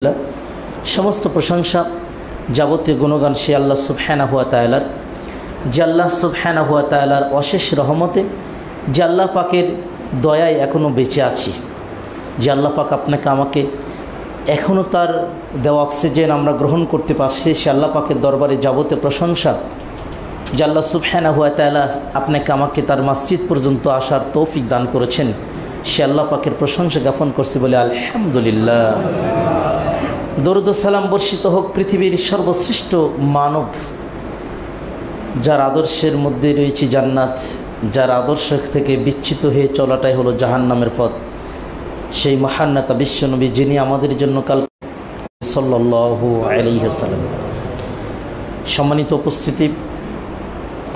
समस्त प्रशंसा যাবতীয় গুণগান সে আল্লাহ সুবহানাহু ওয়া তাআলার, যে আল্লাহ সুবহানাহু ওয়া তাআলার অশেষ রহমতে, যে আল্লাহ পাকের দয়ায় এখনও বেঁচে আছি, যে আল্লাহ পাক আপনাকে আমাকে এখনও তার দেওয়া অক্সিজেন আমরা গ্রহণ করতে পারছি, সে আল্লাহ পাকের দরবারে যাবতীয় প্রশংসা। যে আল্লাহ সুবহানাহু ওয়া তাআলা আপনাকে আমাকে তার মসজিদ পর্যন্ত আসার তৌফিক দান করেছেন, সে আল্লাহ পাকের প্রশংসা জ্ঞাপন করছি বলে আলহামদুলিল্লাহ। দরুদ ও সালাম বর্ষিত হোক পৃথিবীর সর্বশ্রেষ্ঠ মানব, যার আদর্শের মধ্যে রয়েছে জান্নাত, যার আদর্শ থেকে বিচ্যুত হয়ে চলাটাই হলো জাহান্নামের পথ, সেই মহান নেতা বিশ্বনবী, যিনি আমাদের জন্য কাল সাল্লাল্লাহু আলাইহি ওয়াসাল্লাম। সম্মানিত উপস্থিতি,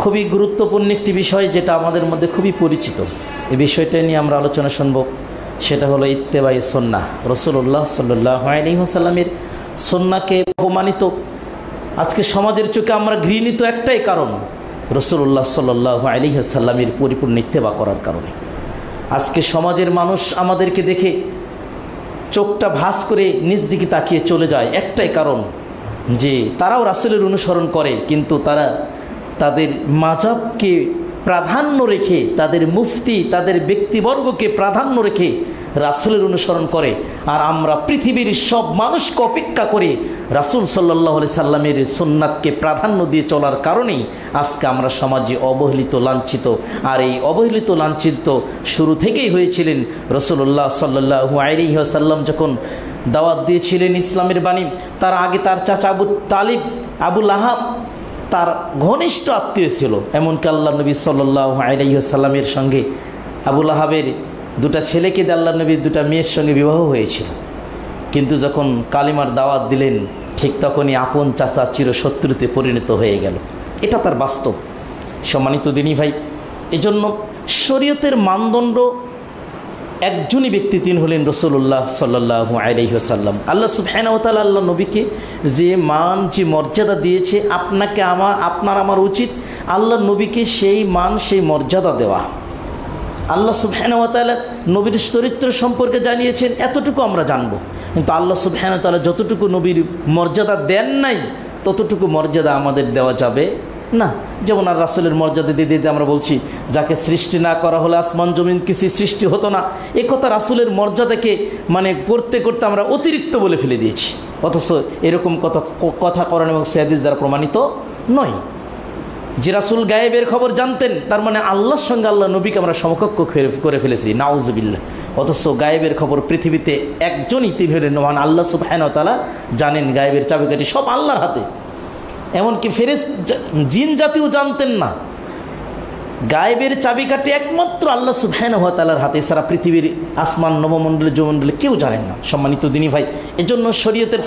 খুবই গুরুত্বপূর্ণ একটি বিষয় যেটা আমাদের মধ্যে খুবই পরিচিত, এই বিষয়টা নিয়ে আমরা আলোচনা শুনব। সেটা হলো ইত্তেবাই সুন্নাহ। রাসূলুল্লাহ সাল্লাল্লাহু আলাইহি ওয়াসাল্লামের সুন্নাহকে অপমানিত আজকে সমাজের চোখে আমরা ঘৃণিত একটাই কারণ, রাসূলুল্লাহ সাল্লাল্লাহু আলাইহি ওয়াসাল্লামের পরিপূর্ণ ইত্তেবা করার কারণে। আজকে সমাজের মানুষ আমাদেরকে দেখে চোখটা ভাঁজ করে নিজ দিকে তাকিয়ে চলে যায় একটাই কারণ, যে তারাও রাসূলের অনুসরণ করে, কিন্তু তারা তাদের মাযহাবকে প্রাধান্য রেখে, তাদের মুফতি, তাদের ব্যক্তিবর্গকে প্রাধান্য রেখে রাসূলের অনুসরণ করে। আর আমরা পৃথিবীর সব মানুষকে অপেক্ষা করে রাসূল সাল্লাল্লাহু আলাইহি সাল্লামের সুন্নাতকে প্রাধান্য দিয়ে চলার কারণেই আজকে আমরা সমাজে অবহেলিত, লাঞ্ছিত। আর এই অবহেলিত, লাঞ্ছিত শুরু থেকেই হয়েছিলেন রাসূলুল্লাহ সাল্লাল্লাহু আলাইহি ওয়াসাল্লাম যখন দাওয়াত দিয়েছিলেন ইসলামের বাণী। তার আগে তার চাচা আবু তালিব, আবু লাহাব তার ঘনিষ্ঠ আত্মীয় ছিল। এমনকি আল্লাহ নবী সাল্লাল্লাহু আলাইহি ওয়াসাল্লামের সঙ্গে আবু লাহাবের দুটা ছেলেকে দিয়ে আল্লাহ নবীর দুটা মেয়ের সঙ্গে বিবাহ হয়েছিল। কিন্তু যখন কালিমার দাওয়াত দিলেন, ঠিক তখনই আপন চাচা চিরশত্রুতে পরিণত হয়ে গেল। এটা তার বাস্তব। সম্মানিত দিনী ভাই, এজন্য শরীয়তের মানদণ্ড একজনই ব্যক্তি, তিনি হলেন রাসূলুল্লাহ সাল্লাল্লাহু আলাইহি ওয়াসাল্লাম। আল্লাহ সুবহানাহু ওয়া তাআলা আল্লাহ নবীকে যে মান, যে মর্যাদা দিয়েছে, আপনাকে আপনার আমার উচিত আল্লাহ নবীকে সেই মান, সেই মর্যাদা দেওয়া। আল্লাহ সুবহানাহু ওয়া তাআলা নবীর চরিত্র সম্পর্কে জানিয়েছেন, এতটুকু আমরা জানবো। কিন্তু আল্লাহ সুবহানাহু ওয়া তাআলা যতটুকু নবীর মর্যাদা দেন নাই, ততটুকু মর্যাদা আমাদের দেওয়া যাবে না। যেমন আর রাসূলের মর্যাদা দিতে দিতে আমরা বলছি, যাকে সৃষ্টি না করা হলে আসমান জমিন কিছু সৃষ্টি হতো না। এ কথা রাসূলের মর্যাদাকে করতে করতে আমরা অতিরিক্ত বলে ফেলে দিয়েছি, অথচ এরকম কথা কোরআন এবং হাদিস দ্বারা প্রমাণিত নয়। যে রাসূল গায়েবের খবর জানতেন, তার মানে আল্লাহর সঙ্গে আল্লাহ নবীকে আমরা সমকক্ষ করে ফেলেছি, নাউজুবিল্লাহ। অথচ গায়েবের খবর পৃথিবীতে একজনই, তিনি হলেন মহান আল্লাহ সুবহানাহু ওয়া তাআলা জানেন। গায়েবের চাবিকাঠি সব আল্লাহর হাতে। এমনকি জিন জাতিও জানতেন না। গায়েবের চাবিকাঠি একমাত্র আল্লাহ সুবহানাহু ওয়া তাআলার হাতে, এছাড়া পৃথিবীর আসমান, নবমণ্ডলে, জমণ্ডলে কেউ জানেন না। সম্মানিত দিনী ভাই, এজন্য শরীয়তের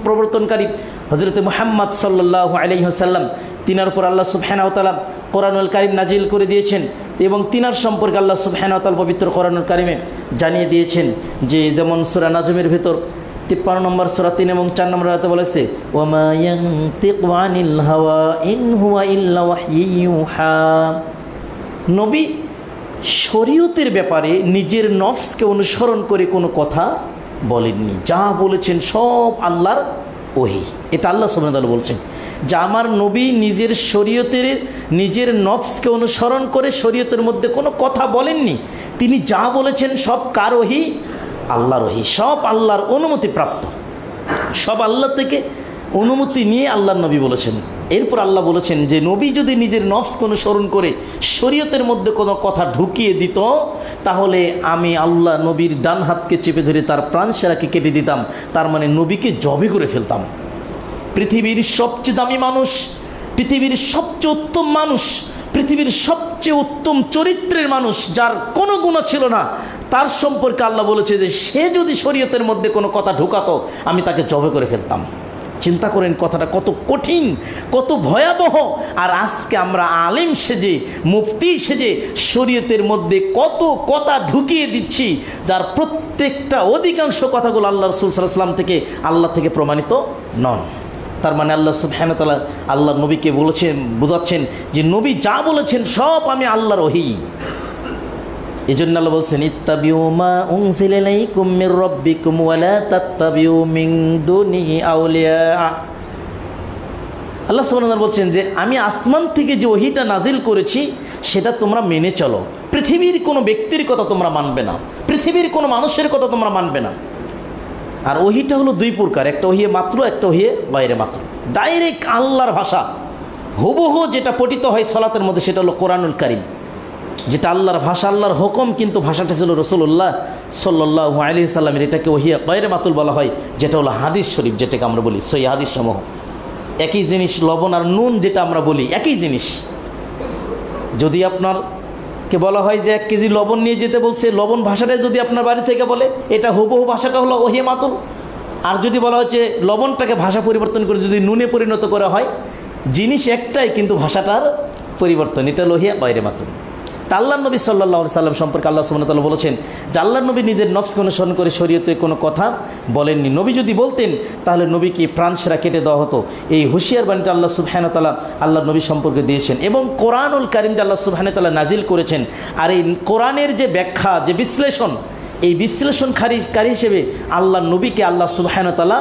প্রবর্তনকারী হযরত মুহাম্মদ সাল্লাল্লাহু আলাইহি ওয়াসাল্লাম, তিনার উপর আল্লাহ সুবহানাহু ওয়া তাআলা কোরআনুল কারীম নাজিল করে দিয়েছেন, এবং তিনার সম্পর্কে আল্লাহ সুবহানাহু ওয়া তাআলা পবিত্র কোরআনুল কারীমে জানিয়ে দিয়েছেন, যে যেমন সূরা নাজমের ভিতর 53 নম্বর সূরা 3 এবং 4 নম্বর আয়াতে বলেছে, ওয়ামা ইয়ানতিকু আনিল হাওয়া ইন হুয়া ইল্লা ওয়াহয়ুহা। নবী শরীয়তের ব্যাপারে নিজের নফসকে অনুসরণ করে কোনো কথা বলেননি, যা বলেছেন সব আল্লাহর ওহী। এটা আল্লাহ সুবহানাহু ওয়া তাআলা বলছেন যে আমার নবী নিজের শরীয়তের, নিজের নফসকে অনুসরণ করে শরীয়তের মধ্যে কোনো কথা বলেননি। তিনি যা বলেছেন সব কার ওহী? আল্লাহর ওহী। সব আল্লাহর অনুমতি প্রাপ্ত, সব আল্লাহ থেকে অনুমতি নিয়ে আল্লাহর নবী বলেছেন। এরপর আল্লাহ বলেছেন যে নবী যদি নিজের নফসকে অনুসরণ করে শরীয়তের মধ্যে কোনো কথা ঢুকিয়ে দিত, তাহলে আমি আল্লাহ নবীর ডান হাতকে চেপে ধরে তার প্রাণ সেরাকে কেটে দিতাম। তার মানে নবীকে জবে করে ফেলতাম। পৃথিবীর সবচেয়ে দামি মানুষ, পৃথিবীর সবচেয়ে উত্তম মানুষ, পৃথিবীর সবচেয়ে উত্তম চরিত্রের মানুষ, যার কোনো গুনাহ ছিল না, তার সম্পর্কে আল্লাহ বলেছে যে সে যদি শরীয়তের মধ্যে কোনো কথা ঢুকাতো, আমি তাকে জবে করে ফেলতাম। চিন্তা করেন কথাটা কত কঠিন, কত ভয়াবহ। আর আজকে আমরা আলেম সেজে, মুফতি সেজে শরীয়তের মধ্যে কত কথা ঢুকিয়ে দিচ্ছি, যার প্রত্যেকটা অধিকাংশ কথাগুলো আল্লাহ রাসূল সাল্লাল্লাহু আলাইহি ওয়াসাল্লাম থেকে, আল্লাহ থেকে প্রমাণিত নন। তার মানে আল্লাহ সুবহানাহু ওয়া তাআলা আল্লাহ নবীকে বলেছেন, বোঝাচ্ছেন যে নবী যা বলেছেন সব আমি আল্লাহর ওহী। এই জন্য আল্লাহ বলছেন ইত্তাবিউ মা উনজিলা ইলাইকুম মির রাব্বিকুম ওয়া লা তাত্তাবিউ মিন দুনিহি আউলিয়া। আল্লাহ সুবহানাহু ওয়া তাআলা বলছেন যে আমি আসমান থেকে যে ওহীটা নাজিল করেছি সেটা তোমরা মেনে চলো। পৃথিবীর কোনো ব্যক্তির কথা তোমরা মানবে না, পৃথিবীর কোনো মানুষের কথা তোমরা মানবে না। আর ওহীটা হলো দুই প্রকার, একটা ওহী মাত্র, একটা ওহী গায়রে মাত্র। ডাইরেক্ট আল্লাহর ভাষা হুবহু যেটা পঠিত হয় সালাতের মধ্যে সেটা হলো কোরআনুল কারীম, যেটা আল্লাহর ভাষা, আল্লাহর হুকুম, কিন্তু ভাষাটা ছিল রাসূলুল্লাহ সাল্লাল্লাহু আলাইহি সাল্লামের। এটাকে ওহী গায়রে মাতুল বলা হয়, যেটা হলো হাদিস শরীফ, যেটাকে আমরা বলি সহিহ হাদিস সমূহ। একই জিনিস লবণ আর নুন যেটা আমরা বলি একই জিনিস। যদি আপনারকে বলা হয় যে 1 কেজি লবণ নিয়ে যেতে বলছে, লবণ ভাষাটাই যদি আপনার বাড়ি থেকে বলে এটা হুবহু ভাষাটা হলো ওহী মাতুল। আর যদি বলা হয় যে লবণটাকে ভাষা পরিবর্তন করে যদি নুনে পরিণত করা হয়, জিনিস একটাই কিন্তু ভাষাটার পরিবর্তন, এটা ওহী গায়রে মাতুল। তা আল্লাহর নবী সাল্লাল্লাহু আলাইহি সাল্লাম সম্পর্কে আল্লাহ সুবহানাহু ওয়া তাআলা বলেছেন যে আল্লাহর নবী নিজের নফসকে অনুসরণ করে শরীয়তে কোনো কথা বলেননি। নবী যদি বলতেন তাহলে নবীকে প্রাণছেঁড়া কেটে দেওয়া হতো। এই হুঁশিয়ার বাণীটা আল্লাহ সুবহানাহু ওয়া তাআলা আল্লাহর নবী সম্পর্কে দিয়েছেন। এবং কোরআনুল কারীম যে আল্লাহ সুবহানাহু ওয়া তাআলা নাজিল করেছেন, আর এই কোরআনের যে ব্যাখ্যা, যে বিশ্লেষণ, এই বিশ্লেষণকারী হিসেবে আল্লাহর নবীকে আল্লাহ সুবহানাহু ওয়া তাআলা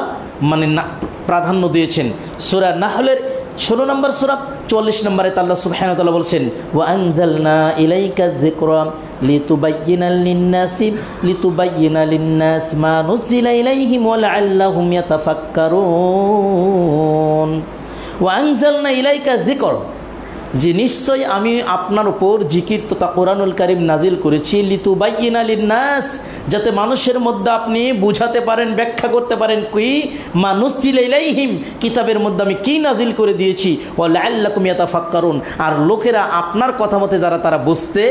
প্রাধান্য দিয়েছেন। সূরা নাহলের 16 নম্বর সূরা 44 নম্বরে আল্লাহ সুবহানাহু ওয়া তাআলা বলছেন ওয়া আনজালনা ইলাইকা যিকরা লিতুবাইয়িনা লিন-নাস মা নুজিলা ইলাইহিম ওয়া লাআল্লাহুম ইয়াতাফাক্কারুন। ওয়া আনজালনা ইলাইকা যিকরা, যে নিশ্চয় আমি আপনার উপর জিকির তথা কোরআনুল কারীম নাজিল করেছি লিতুবাইয়িনা লিন-নাস, যাতে মানুষের মধ্যে আপনি বুঝাতে পারেন, ব্যাখ্যা করতে পারেন কি মা নুজিলা ইলাইহিম, কিতাবের মধ্যে আমি কি নাজিল করে দিয়েছি, ওয়া লাআল্লাকুম ইয়াতাফাক্কারুন, আর লোকেরা আপনার কথা মতে যারা তারা বুঝতে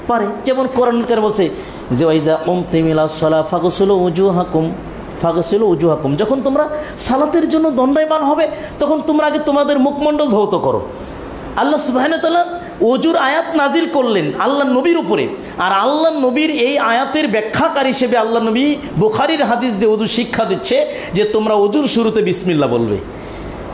পারে। যেমন কোরআনুল কারীম বলছে যে ওয়াইজা কুমতুম ইলাস সালাহ ফাগসিলু উজুহাকুম, যখন তোমরা সালাতের জন্য দণ্ডায়মান হবে তখন তোমরা আগে তোমাদের মুখমণ্ডল ধৌত করো। আল্লাহ সুবহানাহু ওয়া তাআলা ওজুর আয়াত নাজিল করলেন আল্লাহ নবীর উপরে, আর আল্লাহ নবীর এই আয়াতের ব্যাখ্যাকারী হিসেবে আল্লাহ নবী বুখারীর হাদিস দিয়ে ওজু শিক্ষা দিচ্ছে যে তোমরা ওজুর শুরুতে বিসমিল্লাহ বলবে,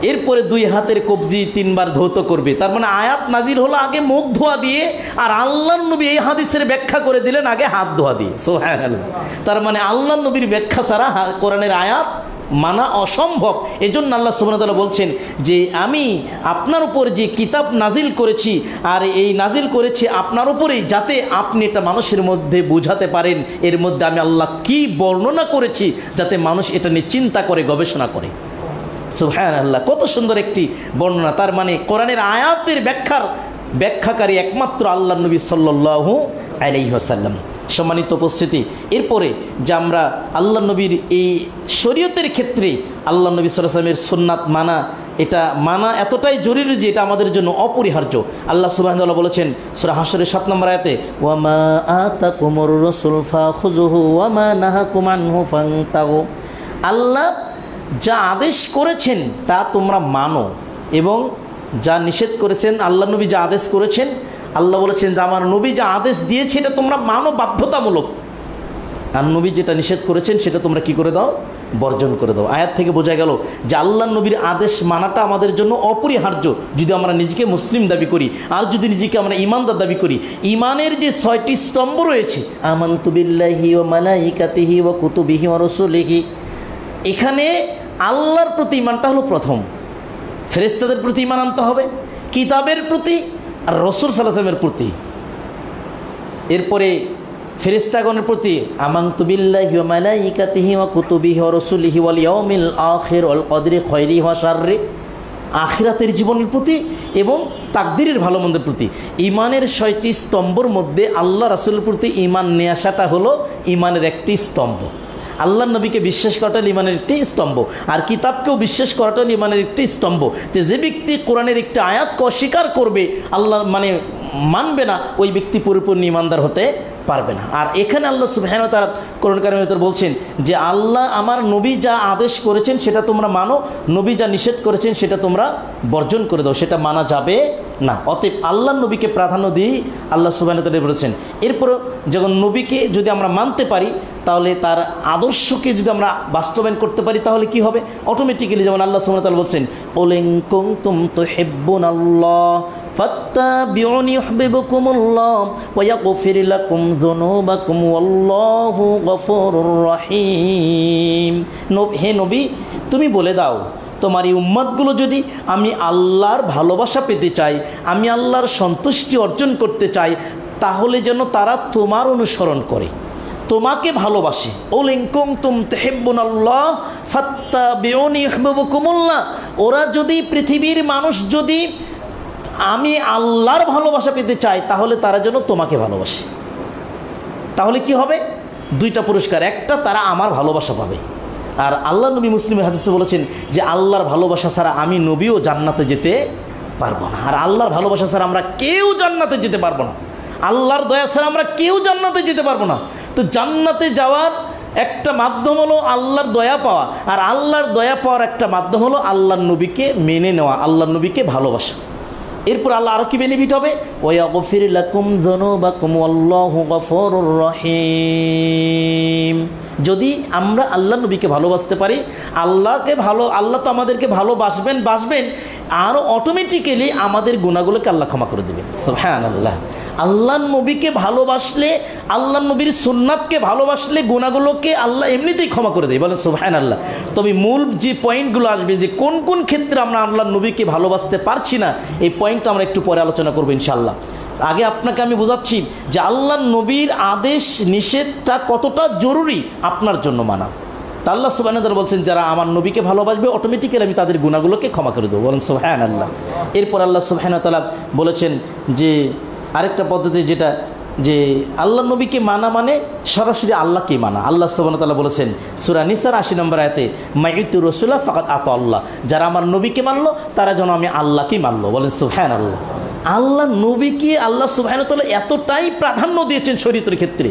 এরপরে 2 হাতের কবজি 3 বার ধৌত করবে। তার মানে আয়াত নাজিল হলো আগে মুখ ধোয়া দিয়ে, আর আল্লাহ নবী এই হাদিসের ব্যাখ্যা করে দিলেন আগে হাত ধোয়া দিয়ে। সুবহানাল্লাহ। তার মানে আল্লাহ নবীর ব্যাখ্যা ছাড়া কোরআনের আয়াত মানা অসম্ভব। এজন্য আল্লাহ সুবহানাহু ওয়া তাআলা বলছেন যে আমি আপনার উপর যে কিতাব নাজিল করেছি, আর এই নাজিল করেছি আপনার উপরেই, যাতে আপনি এটা মানুষের মধ্যে বুঝাতে পারেন এর মধ্যে আমি আল্লাহ কি বর্ণনা করেছি, যাতে মানুষ এটা নিয়ে চিন্তা করে, গবেষণা করে। সুবহানাল্লাহ, কত সুন্দর একটি বর্ণনা। তার মানে কোরআনের আয়াতের ব্যাখ্যাকারী একমাত্র আল্লাহ নবী সাল্লাল্লাহু আলাইহি ওয়াসাল্লাম। সম্মানিত উপস্থিতি, এরপরে যে আমরা আল্লাহ নবীর এই শরীয়তের ক্ষেত্রে আল্লাহ নবী সাল্লাল্লাহু আলাইহি ওয়াসাল্লামের সুন্নাত মানা, এটা মানা এতটাই জরুরি যে এটা আমাদের জন্য অপরিহার্য। আল্লাহ সুবহানাহু ওয়া তাআলা বলেছেন সূরা হাশরের 7 নম্বর আয়াতে ওয়া মা আতাকুমুর রাসূল ফাখুযুহু ওয়া মা নাহাকুম আনহু ফান্তাহু, আল্লাহ যা আদেশ করেছেন তা তোমরা মানো, এবং যা নিষেধ করেছেন, আল্লাহ নবী যা আদেশ করেছেন, আল্লাহ বলেছেন যে আমার নবী যা আদেশ দিয়েছে এটা তোমরা মানো বাধ্যতামূলক, আর নবী যেটা নিষেধ করেছেন সেটা তোমরা কি করে দাও, বর্জন করে দাও। আয়াত থেকে বোঝা গেল যে আল্লাহ নবীর আদেশ মানাটা আমাদের জন্য অপরিহার্য, যদি আমরা নিজেকে মুসলিম দাবি করি, আর যদি নিজেকে আমরা ইমানদার দাবি করি। ইমানের যে 6টি স্তম্ভ রয়েছে, আমানতু বিল্লাহি ওয়া মালাইকাতিহি ওয়া কুতুবিহি ওয়া রাসূলিহি, এখানে আল্লাহর প্রতি ইমানটা হলো প্রথম, ফেরেশতাদের প্রতি ইমান আনতে হবে, কিতাবের প্রতি, আর রাসূল সাল্লাল্লাহু আলাইহি ওয়াসাল্লামের প্রতি। এরপরে ফেরেশতাগণের প্রতি আমানতু বিল্লাহি ওয়া মালাইকাতিহি ওয়া কুতুবিহি ওয়া রাসূলিহি ওয়াল ইয়াউমিল আখির ওয়াল কদরি খায়রিহি ওয়া শাররি, আখিরাতের জীবনের প্রতি এবং তাকদীরের ভালো মন্দের প্রতি। ইমানের 6টি স্তম্ভের মধ্যে আল্লাহ রাসূলের প্রতি ইমান নিয়ে আসাটা হলো ইমানের একটি স্তম্ভ। আল্লাহ নবীকে বিশ্বাস করাটা ইমানের একটি স্তম্ভ, আর কিতাবকেও বিশ্বাস করাটা ইমানের একটি স্তম্ভ। তো যে ব্যক্তি কোরআনের একটি আয়াতকে অস্বীকার করবে, আল্লাহ মানবে না, ওই ব্যক্তি পরিপূর্ণ ইমানদার হতে পারবে না। আর এখানে আল্লাহ সুবহানাহু ওয়া তাআলা কোরআন কারীমের ভিতর বলছেন যে আল্লাহ আমার নবী যা আদেশ করেছেন সেটা তোমরা মানো, নবী যা নিষেধ করেছেন সেটা তোমরা বর্জন করে দাও, সেটা মানা যাবে না। অতএব আল্লাহ নবীকে প্রাধান্য দিয়ে আল্লাহ সুবহানাহু ওয়া তাআলা বলেছেন। এরপর যখন নবীকে যদি আমরা মানতে পারি, তাহলে তার আদর্শকে যদি আমরা বাস্তবায়ন করতে পারি, তাহলে কি হবে, অটোমেটিক্যালি যেমন আল্লাহ সুবহানাহু ওয়া তাআলা বলছেন কুল ইন কুনতুম তুহিব্বুনাল্লাহ ফাত্তাবিউনি ইউহিব্বুকুমুল্লাহ ওয়া ইয়াগফির লাকুম যুনুবাকুম ওয়াল্লাহু গফুরুর রহিম। হে নবী, তুমি বলে দাও তোমার এই উম্মতগুলো যদি আমি আল্লাহর ভালোবাসা পেতে চাই, আমি আল্লাহর সন্তুষ্টি অর্জন করতে চাই, তাহলে যেন তারা তোমার অনুসরণ করে, তোমাকে ভালোবাসে। ওল ইন কুনতুম তুহিব্বুনাল্লাহ ফাত্তাবিউনি ইউহিব্বুকুমুল্লাহ। ওরা যদি, পৃথিবীর মানুষ যদি আমি আল্লাহর ভালোবাসা পেতে চাই, তাহলে তারা যেন তোমাকে ভালোবাসে। তাহলে কি হবে? দুইটা পুরস্কার। একটা, তারা আমার ভালোবাসা পাবে। আর আল্লাহ নবী মুসলিমের হাদিসে বলেছেন যে আল্লাহর ভালোবাসা ছাড়া আমি নবীও জান্নাতে যেতে পারবো না। আর আল্লাহর ভালোবাসা ছাড়া আমরা কেউ জান্নাতে যেতে পারবো না। আল্লাহর দয়া ছাড়া আমরা কেউ জান্নাতে যেতে পারবো না। তো জান্নাতে যাওয়ার একটা মাধ্যম হলো আল্লাহর দয়া পাওয়া, আর আল্লাহর দয়া পাওয়ার একটা মাধ্যম হলো আল্লাহর নবীকে মেনে নেওয়া, আল্লাহর নবীকে ভালোবাসা। এরপর আল্লাহ আরও কি বেনিফিট হবে? ওয়া ইয়াগফির লাকুম যুনুবাকুম ওয়াল্লাহু গফুরুর রহিম। যদি আমরা আল্লাহ নবীকে ভালোবাসতে পারি, আল্লাহ তো আমাদেরকে ভালোবাসবেন, আরও অটোমেটিক্যালি আমাদের গুনাহগুলোকে আল্লাহ ক্ষমা করে দেবেন। সুবহানাল্লাহ। আল্লাহ নবীকে ভালোবাসলে, আল্লাহ নবীর সুন্নাতকে ভালোবাসলে গুনাহগুলোকে আল্লাহ এমনিতেই ক্ষমা করে দেয়। বলেন সুবহানাল্লাহ। তবে মূল যে পয়েন্টগুলো আসবে, যে কোন কোন ক্ষেত্রে আমরা আল্লাহ নবীকে ভালোবাসতে পারছি না, এই পয়েন্টটা আমরা একটু পরে আলোচনা করবো ইনশাআল্লাহ। আগে আপনাকে আমি বোঝাচ্ছি যে আল্লাহ নবীর আদেশ নিষেধটা কতটা জরুরি আপনার জন্য মানা। তা আল্লাহ সুবহানাহু ওয়া তাআলা বলছেন, যারা আমার নবীকে ভালোবাসবে অটোমেটিক্যালি আমি তাদের গুনাহগুলোকে ক্ষমা করে দেবো। বলেন সুবহানাল্লাহ। এরপর আল্লাহ সুবহানাহু ওয়া তাআলা বলেছেন যে আরেকটা পদ্ধতি, যেটা যে আল্লাহ নবীকে মানা মানে সরাসরি আল্লাহকে মানা। আল্লাহ সুবহানাহু ওয়া তাআলা বলেছেন সূরা নিসার 80 নম্বর আয়াতে, মাইতু রাসূলা ফাকাদ আতা আল্লাহ। যারা আমার নবীকে মানলো তারা যেন আমি আল্লাহকেই মানলো। বলেন সুবহানাল্লাহ। আল্লাহ নবীকে আল্লাহ সুবহানাহু ওয়া তাআলা এতটাই প্রাধান্য দিয়েছেন শরীয়তের ক্ষেত্রে,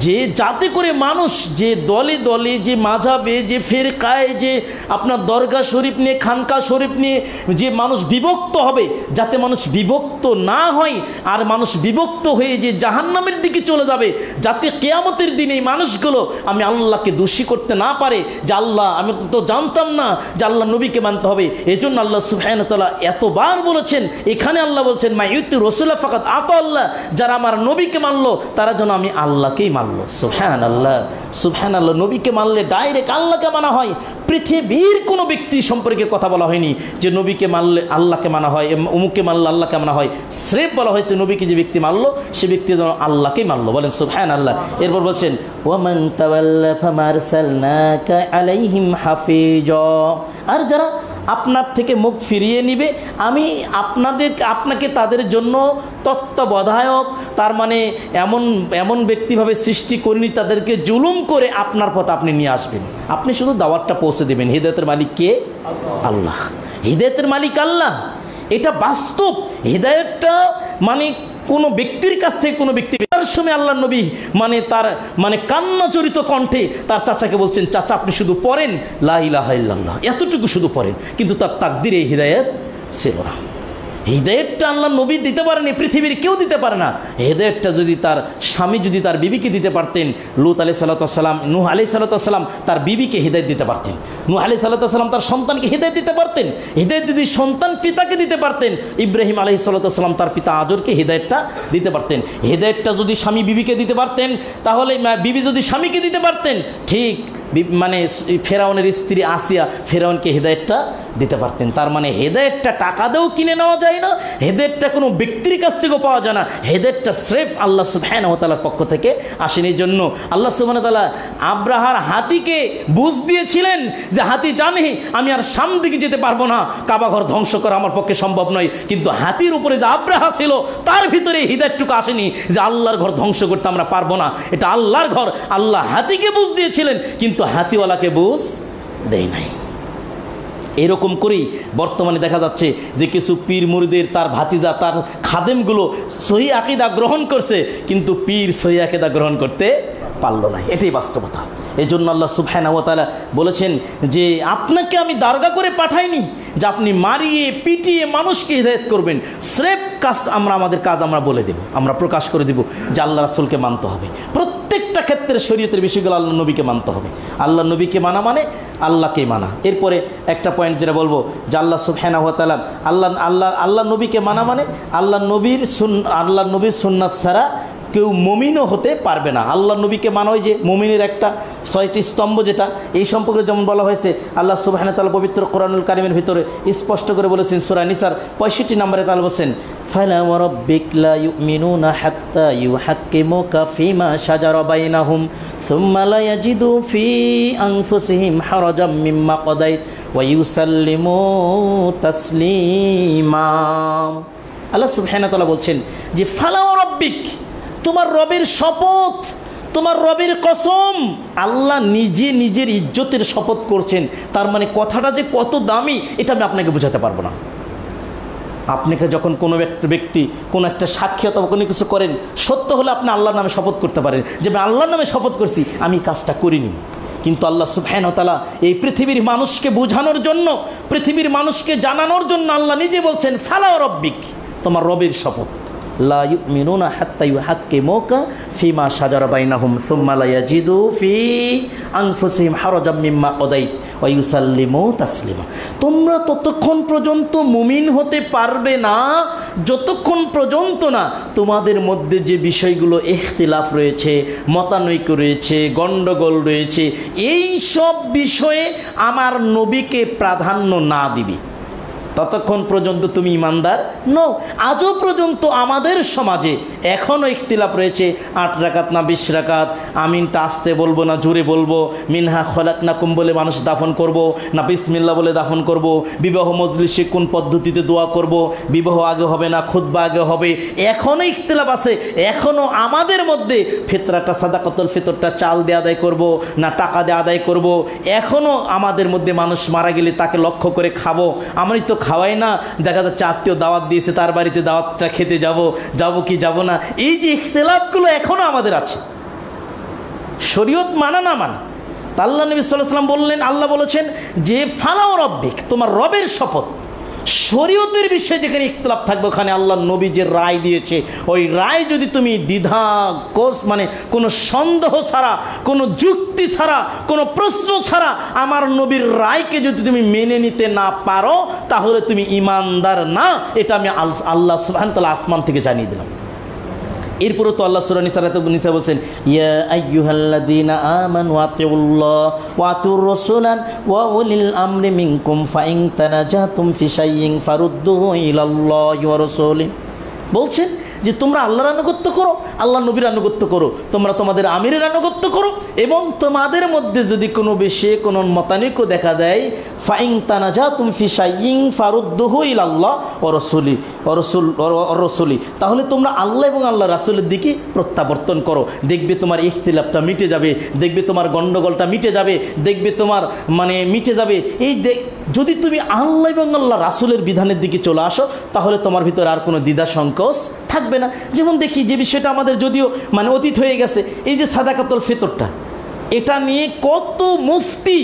যে যাতে করে মানুষ যে দলে দলে, যে মাযহাবে, যে ফিরকায়, যে আপনার দরগা শরীফ নিয়ে, খানকা শরীফ নিয়ে যে মানুষ বিভক্ত হবে, যাতে মানুষ বিভক্ত না হয়, আর মানুষ বিভক্ত হয়ে যে জাহান্নামের দিকে চলে যাবে, যাতে কিয়ামতের দিনে এই মানুষগুলো আমি আল্লাহকে দোষী করতে না পারে যে আল্লাহ, আমি তো জানতাম না যে আল্লাহ নবীকে মানতে হবে। এজন্য আল্লাহ সুবহানাহু ওয়া তাআলা এতবার বলেছেন, এখানে আল্লাহ বলছেন মাইয়ুতি রাসূলা ফাকাদ আতা আল্লাহ, যারা আমার নবীকে মানলো তারা যেন আমি আল্লাহকেই মানলো। সুবহানাল্লাহ, সুবহানাল্লাহ। নবীকে মানলে ডাইরেক্ট আল্লাহকে মানা হয়। পৃথিবীর কোনো ব্যক্তি সম্পর্কে কথা বলা হয়নি যে নবীকে মানলে আল্লাহকে মানা হয়, অমুককে মানলে আল্লাহকে মানা হয়। স্রেফ বলা হয়েছে নবীকে যে ব্যক্তি মানলো সে ব্যক্তি যেন আল্লাহকেই মানলো। বলেন সুবহানাল্লাহ। এরপর বলছেন ওয়ামান তাওয়াল্লা ফামা আরসালনাকা আলাইহিম হাফিজা। আর যারা আপনার থেকে মুখ ফিরিয়ে নিবে, আমি আপনাকে তাদের জন্য তত্ত্বাবধায়ক, তার মানে এমন ব্যক্তিভাবে সৃষ্টি করিনি তাদেরকে জুলুম করে আপনার পথে আপনি নিয়ে আসবেন। আপনি শুধু দাওয়াতটা পৌঁছে দেবেন। হিদায়াতের মালিক কে? আল্লাহ। হিদায়াতের মালিক আল্লাহ, এটা বাস্তব। হিদায়াতটা মানে কোনো ব্যক্তির কাছ থেকে কোনো ব্যক্তি, তার সময় আল্লাহ নবী তার কান্নাজড়িত কণ্ঠে তার চাচাকে বলছেন, চাচা আপনি শুধু পড়েন লা ইলাহা ইল্লাল্লাহ, এতটুকু শুধু পড়েন। কিন্তু তার তাকদিরে এই হিদায়াত ছিল না। হিদায়াতটা আল্লাহ নবী দিতে পারেনি, পৃথিবীর কেউ দিতে পারে না। হিদায়াতটা যদি তার স্বামী, যদি তার বিবিকে দিতে পারতেন, লূত আলাইহিস সালাম, নূহ আলাইহিস সালাম তার বিবিকে হিদায়াত দিতে পারতেন, নূহ আলাইহিস সালাম তার সন্তানকে হিদায়াত দিতে পারতেন, হিদায়াত যদি সন্তান পিতাকে দিতে পারতেন, ইব্রাহিম আলাইহিস সালাম তার পিতা আজরকে হিদায়াতটা দিতে পারতেন। হিদায়াতটা যদি স্বামী বিবিকে দিতে পারতেন, তাহলে বিবি যদি স্বামীকে দিতে পারতেন, ঠিক ফেরাউনের স্ত্রী আসিয়া ফেরাউনকে হিদায়াতটা দিতে পারতেন। তার মানে হেদায়েতটা টাকা দিয়েও কিনে নেওয়া যায় না, হেদায়েতটা কোনো ব্যক্তির কাছ থেকেও পাওয়া যায় না। হেদায়েতটা স্রেফ আল্লাহ সুবহানাহু ওয়া তাআলার পক্ষ থেকে আসেন। এই জন্য আল্লাহ সুবহানাহু ওয়া তাআলা আব্রাহার হাতিকে বুঝ দিয়েছিলেন যে হাতি জানে আমি আর সামনে দিকে যেতে পারবো না, কাবা ঘর ধ্বংস করা আমার পক্ষে সম্ভব নয়। কিন্তু হাতির উপরে যে আব্রাহা ছিল তার ভিতরে হিদায়েতটুকু আসেনি যে আল্লাহর ঘর ধ্বংস করতে আমরা পারবো না, এটা আল্লাহর ঘর। আল্লাহ হাতিকে বুঝ দিয়েছিলেন কিন্তু হাতিওয়ালাকে বুঝ দেয় নাই। এরকম করেই বর্তমানে দেখা যাচ্ছে যে কিছু পীর মুরিদের, তার ভাতিজা, তার খাদেমগুলো সহি আকীদা গ্রহণ করছে, কিন্তু পীর সহি আকীদা গ্রহণ করতে পারল না। এটাই বাস্তবতা। এই জন্য আল্লাহ সুবহানাহু ওয়া তাআলা বলেছেন যে আপনাকে আমি দারগা করে পাঠাইনি যে আপনি মারিয়ে পিটিয়ে মানুষকে হিদায়াত করবেন। স্রেফ কাজ আমাদের কাজ আমরা বলে দেব, আমরা প্রকাশ করে দেব যে আল্লাহ রাসূলকে মানতে হবে। প্রত্যেক প্রত্যেকটা ক্ষেত্রে শরীয়তের বিষয়গুলো আল্লাহ নবীকে মানতে হবে। আল্লাহ নবীকে মানা মানে আল্লাহকে মানা। এরপরে একটা পয়েন্ট যেটা বলবো যে আল্লাহ সুবহানাহু ওয়া তাআলা আল্লাহ নবীকে মানা মানে আল্লাহ নবীর সুন্নাত ছাড়া কেউ মুমিনও হতে পারবে না। আল্লাহ নবীকে মানা হয় যে মুমিনের একটা 6টি স্তম্ভ, যেটা এই সম্পর্কে যেমন বলা হয়েছে আল্লাহ সুবহানাহু ওয়া তাআলা পবিত্র কোরআনুল কারীমের ভিতরে স্পষ্ট করে বলেছেন সূরা নিসার 65 নম্বরে তাআলা বলেন ফালা ওয়া রাব্বিক লা ইউমিনুনা হাত্তা ইউহাক্কিমুকা ফিমা শাজারা বাইনাহুম সুম্মা লা ইয়াজিদু ফি আনফুসিহিম হারাজাম মিম্মা কাদাইত ওয়া ইউসাল্লিমু তাসলিমা। আল্লাহ সুবহানাহু ওয়া তাআলা বলছেন যে ফালা ওয়া রাব্বিক, তোমার রবের শপথ, তোমার রবের কসম। আল্লাহ নিজে নিজের ইজ্জতের শপথ করছেন। তার মানে কথাটা যে কত দামি এটা আমি আপনাকে বোঝাতে পারবো না। আপনাকে যখন কোনো একটা ব্যক্তি কোনো একটা সাক্ষী অথবা কোনো কিছু করেন, সত্য হলে আপনি আল্লাহর নামে শপথ করতে পারেন যে আমি আল্লাহর নামে শপথ করছি, আমি কাজটা করিনি। কিন্তু আল্লাহ সুবহানাহু ওয়া তাআলা এই পৃথিবীর মানুষকে বোঝানোর জন্য, পৃথিবীর মানুষকে জানানোর জন্য আল্লাহ নিজে বলছেন ফালা ওয়া রাব্বিক, তোমার রবের শপথ, লা ইউমিনুনা হাত্তা ইউহাক্কিমুকা ফিমা শাজারা বাইনাহুম সুম্মা লা ইয়াজিদু ফি আনফুসিহিম হারাজাম মিম্মা কাদাইত ওয়া ইউসাল্লিমু তাসলিমা। তোমরা ততক্ষণ পর্যন্ত মুমিন হতে পারবে না যতক্ষণ পর্যন্ত না তোমাদের মধ্যে যে বিষয়গুলো ইখতিলাফ রয়েছে, মতানৈক্য রয়েছে, গণ্ডগোল রয়েছে, এই সব বিষয়ে আমার নবীকে প্রাধান্য না দিবে, ততক্ষণ পর্যন্ত তুমি ইমানদার নও। আজও পর্যন্ত আমাদের সমাজে এখনও ইখতিলাফ রয়েছে, 8 রাকাত না 20 রাকাত, আমিনটা আসতে বলবো না জোরে বলবো, মিনহা খলাকনাকুম বলে মানুষ দাফন করব না বিসমিল্লাহ বলে দাফন করব, বিবাহ মজলিসে কোন পদ্ধতিতে দোয়া করব, বিবাহ আগে হবে না খুতবা আগে হবে, এখনও ইখতিলাফ আছে। এখনও আমাদের মধ্যে ফিতরাটা সাদাকাতুল ফিতরটা চাল দিয়ে আদায় করব না টাকা দিয়ে আদায় করব, এখনও আমাদের মধ্যে মানুষ মারা গেলে তাকে লক্ষ্য করে খাবো, আমি তো খাওয়াই না, দেখা যাচ্ছে আত্মীয় দাওয়াত দিয়েছে তার বাড়িতে দাওয়াতটা খেতে যাব কি যাব না, এই যে ইখতিলাফগুলো এখনো আমাদের আছে। শরীয়ত মানা না মানা, আল্লাহ নবী সাল্লাল্লাহু আলাইহি ওয়াসাল্লাম বললেন, আল্লাহ বলেছেন যে ফালা ওয়া রাব্বিক, তোমার রবের শপথ। শরীয়তের বিষয়ে যেখানে ইখতিলাফ থাকবে ওখানে আল্লাহ নবী যে রায় দিয়েছে, ওই রায় যদি তুমি দ্বিধা মানে কোনো সন্দেহ ছাড়া, কোনো যুক্তি ছাড়া, কোনো প্রশ্ন ছাড়া আমার নবীর রায়কে যদি তুমি মেনে নিতে না পারো তাহলে তুমি ইমানদার না। এটা আমি আল্লাহ সুবহানাহু ওয়া তাআলা আসমান থেকে জানিয়ে দিলাম। এরপরে তো আল্লাহ সূরা নিসা বলছেন ইয়া আইয়ুহাল্লাযীনা আমানু আতিউল্লাহ ওয়া আতিউর রাসূলা ওয়া উলিল আমরি মিনকুম ফাইন তানাজাতুম ফি শাইইন ফারুদ্দুহু ইলাল্লাহি ওয়া রাসূলি। বলছেন যে তোমরা আল্লাহর আনুগত্য করো, আল্লাহ নবীর আনুগত্য করো, তোমরা তোমাদের আমিরের আনুগত্য করো, এবং তোমাদের মধ্যে যদি কোনো বিষয়ে কোনো মতানৈক্য দেখা দেয় ফাইন তানাজাতুম ফি শাইইন ফারুদ্দুহু ইলাল্লাহ ওয়া রাসূলি, তাহলে তোমরা আল্লাহ এবং আল্লাহ রাসূলের দিকে প্রত্যাবর্তন করো। দেখবে তোমার ইখতিলাফটা মিটে যাবে, দেখবে তোমার গণ্ডগোলটা মিটে যাবে, দেখবে তোমার মিটে যাবে। এই যদি তুমি আল্লাহ এবং আল্লাহ রাসূলের বিধানের দিকে চলে আসো তাহলে তোমার ভিতরে আর কোনো দ্বিধা সংকোচ থাকবে না। যেমন দেখি যে বিষয়টা আমাদের যদিও অতীত হয়ে গেছে, এই যে সাদাকাতুল ফিতরটা, এটা নিয়ে কত মুফতি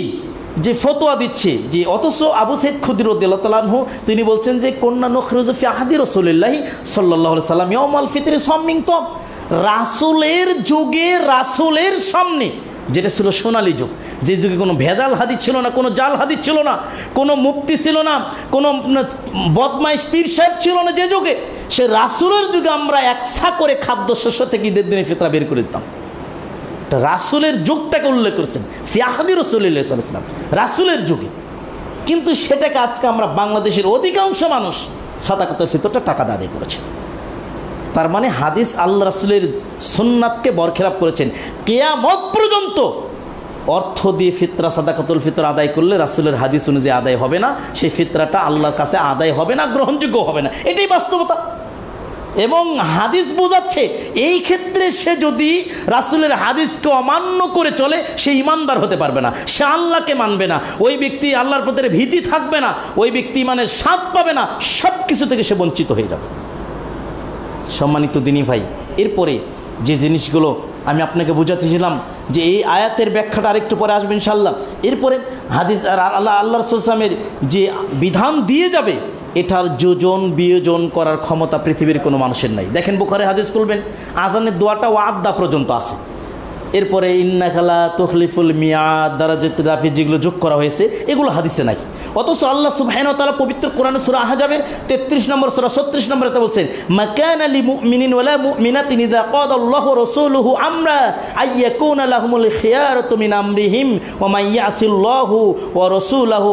যে ফতোয়া দিচ্ছে, যে অথচ আবু সাইদ খুদরি রাদিয়াল্লাহু তাআলা আনহু তিনি বলছেন যে কুন্না নুখরিজু ফি আহাদি রাসূলিল্লাহি সাল্লাল্লাহু আলাইহি সাল্লাম ইয়াউমাল ফিতরি সামিন তো রাসূলের যুগে, রাসূলের সামনে যেটা ছিল সোনালী যুগ, যে যুগে কোনো ভেজাল হাদিস ছিল না, কোনো জাল হাদিস ছিল না, কোনো মুফতি ছিল না, কোনো বদমাইশ পীর সাহেব ছিল না, যে যুগে সে রাসূলের যুগে আমরা একসা করে খাদ্যশস্য থেকে ঈদের দিনে ফিতরা বের করে দিতাম। রাসূলের যুগটাকে উল্লেখ করেছেন ফি আহাদি রাসূলিল্লাহি সাল্লাল্লাহু আলাইহি ওয়াসাল্লাম, রাসূলের যুগে। কিন্তু সেটাকে আজকে আমরা বাংলাদেশের অধিকাংশ মানুষ সাদাকাতুল ফিতরটা টাকা দিয়ে আদায় করেছে। তার মানে হাদিস আল্লাহ রাসূলের সুন্নাতকে বরখেলাপ করেছেন। কিয়ামত পর্যন্ত অর্থ দিয়ে ফিতরা সাদাকাতুল ফিতর আদায় করলে রাসূলের হাদিস অনুযায়ী আদায় হবে না, সেই ফিতরাটা আল্লাহর কাছে আদায় হবে না, গ্রহণযোগ্য হবে না। এটাই বাস্তবতা। এবং হাদিস বোঝাচ্ছে এই ক্ষেত্রে সে যদি রাসূলের হাদিসকে অমান্য করে চলে সে ইমানদার হতে পারবে না, সে আল্লাহকে মানবে না, ওই ব্যক্তি আল্লাহর প্রতি ভীতি থাকবে না, ওই ব্যক্তি স্বাদ পাবে না, সব কিছু থেকে সে বঞ্চিত হয়ে যাবে। সম্মানিত দিনী ভাই, এরপরে যে জিনিসগুলো আমি আপনাকে বোঝাতেছিলাম যে এই আয়াতের ব্যাখ্যাটা আরেকটু পরে আসবে ইনশাআল্লাহ। এরপরে হাদিস আল্লাহ রাসূল সাল্লাল্লাহু আলাইহি ওয়াসাল্লামের যে বিধান দিয়ে যাবে এটার যোজন বিয়োজন করার ক্ষমতা পৃথিবীর কোনো মানুষের নাই। দেখেন বুখারী হাদিস খুলবেন, আজানের দোয়াটা ওয়াদ্দা পর্যন্ত আছে, এরপরে ইন্নাকা লা তুখলিফুল মিয়াদ দ্বারা যে রাফি যেগুলো যোগ করা হয়েছে এগুলো হাদিসে নাই। অথচ আল্লাহ সুবহানাহু ওয়া তাআলা পবিত্র কোরআনে সূরা আহজাবের 33 নম্বর সূরা 36 নম্বরে বলছেন, মাকানা লি মুমিনিন ওয়ালা মুমিনাতিন ইযা কাদাল্লাহু ওয়া রাসূলুহু আমরা আইয়াকুনা লাহুমুল খিয়ারাতু মিন আমরিহিম ওয়া মান ইয়াসিল্লাহু ওয়া রাসূলুহু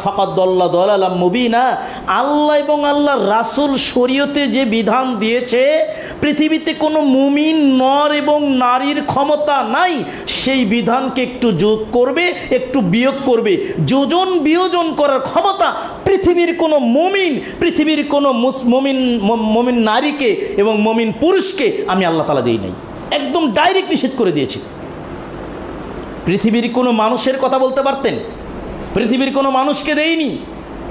ফাকাদ দাল্লা দালালাম মুবিনা। আল্লাহ এবং আল্লাহর রাসূল শরীয়তে যে বিধান দিয়েছে, পৃথিবীতে কোনো মুমিন নর এবং নারীর ক্ষমতা নাই সেই বিধানকে একটু যোগ করবে, একটু বিয়োগ করবে। যোজন বিয়োজন করার ক্ষমতা পৃথিবীর কোনো মুমিন, পৃথিবীর কোনো মুমিন নারীকে এবং মুমিন পুরুষকে আমি আল্লাহ তাআলা দেই নাই, একদম ডাইরেক্ট নিষেধ করে দিয়েছি। পৃথিবীর কোনো মানুষের কথা বলতে পারতেন, পৃথিবীর কোনো মানুষকে দেইনি,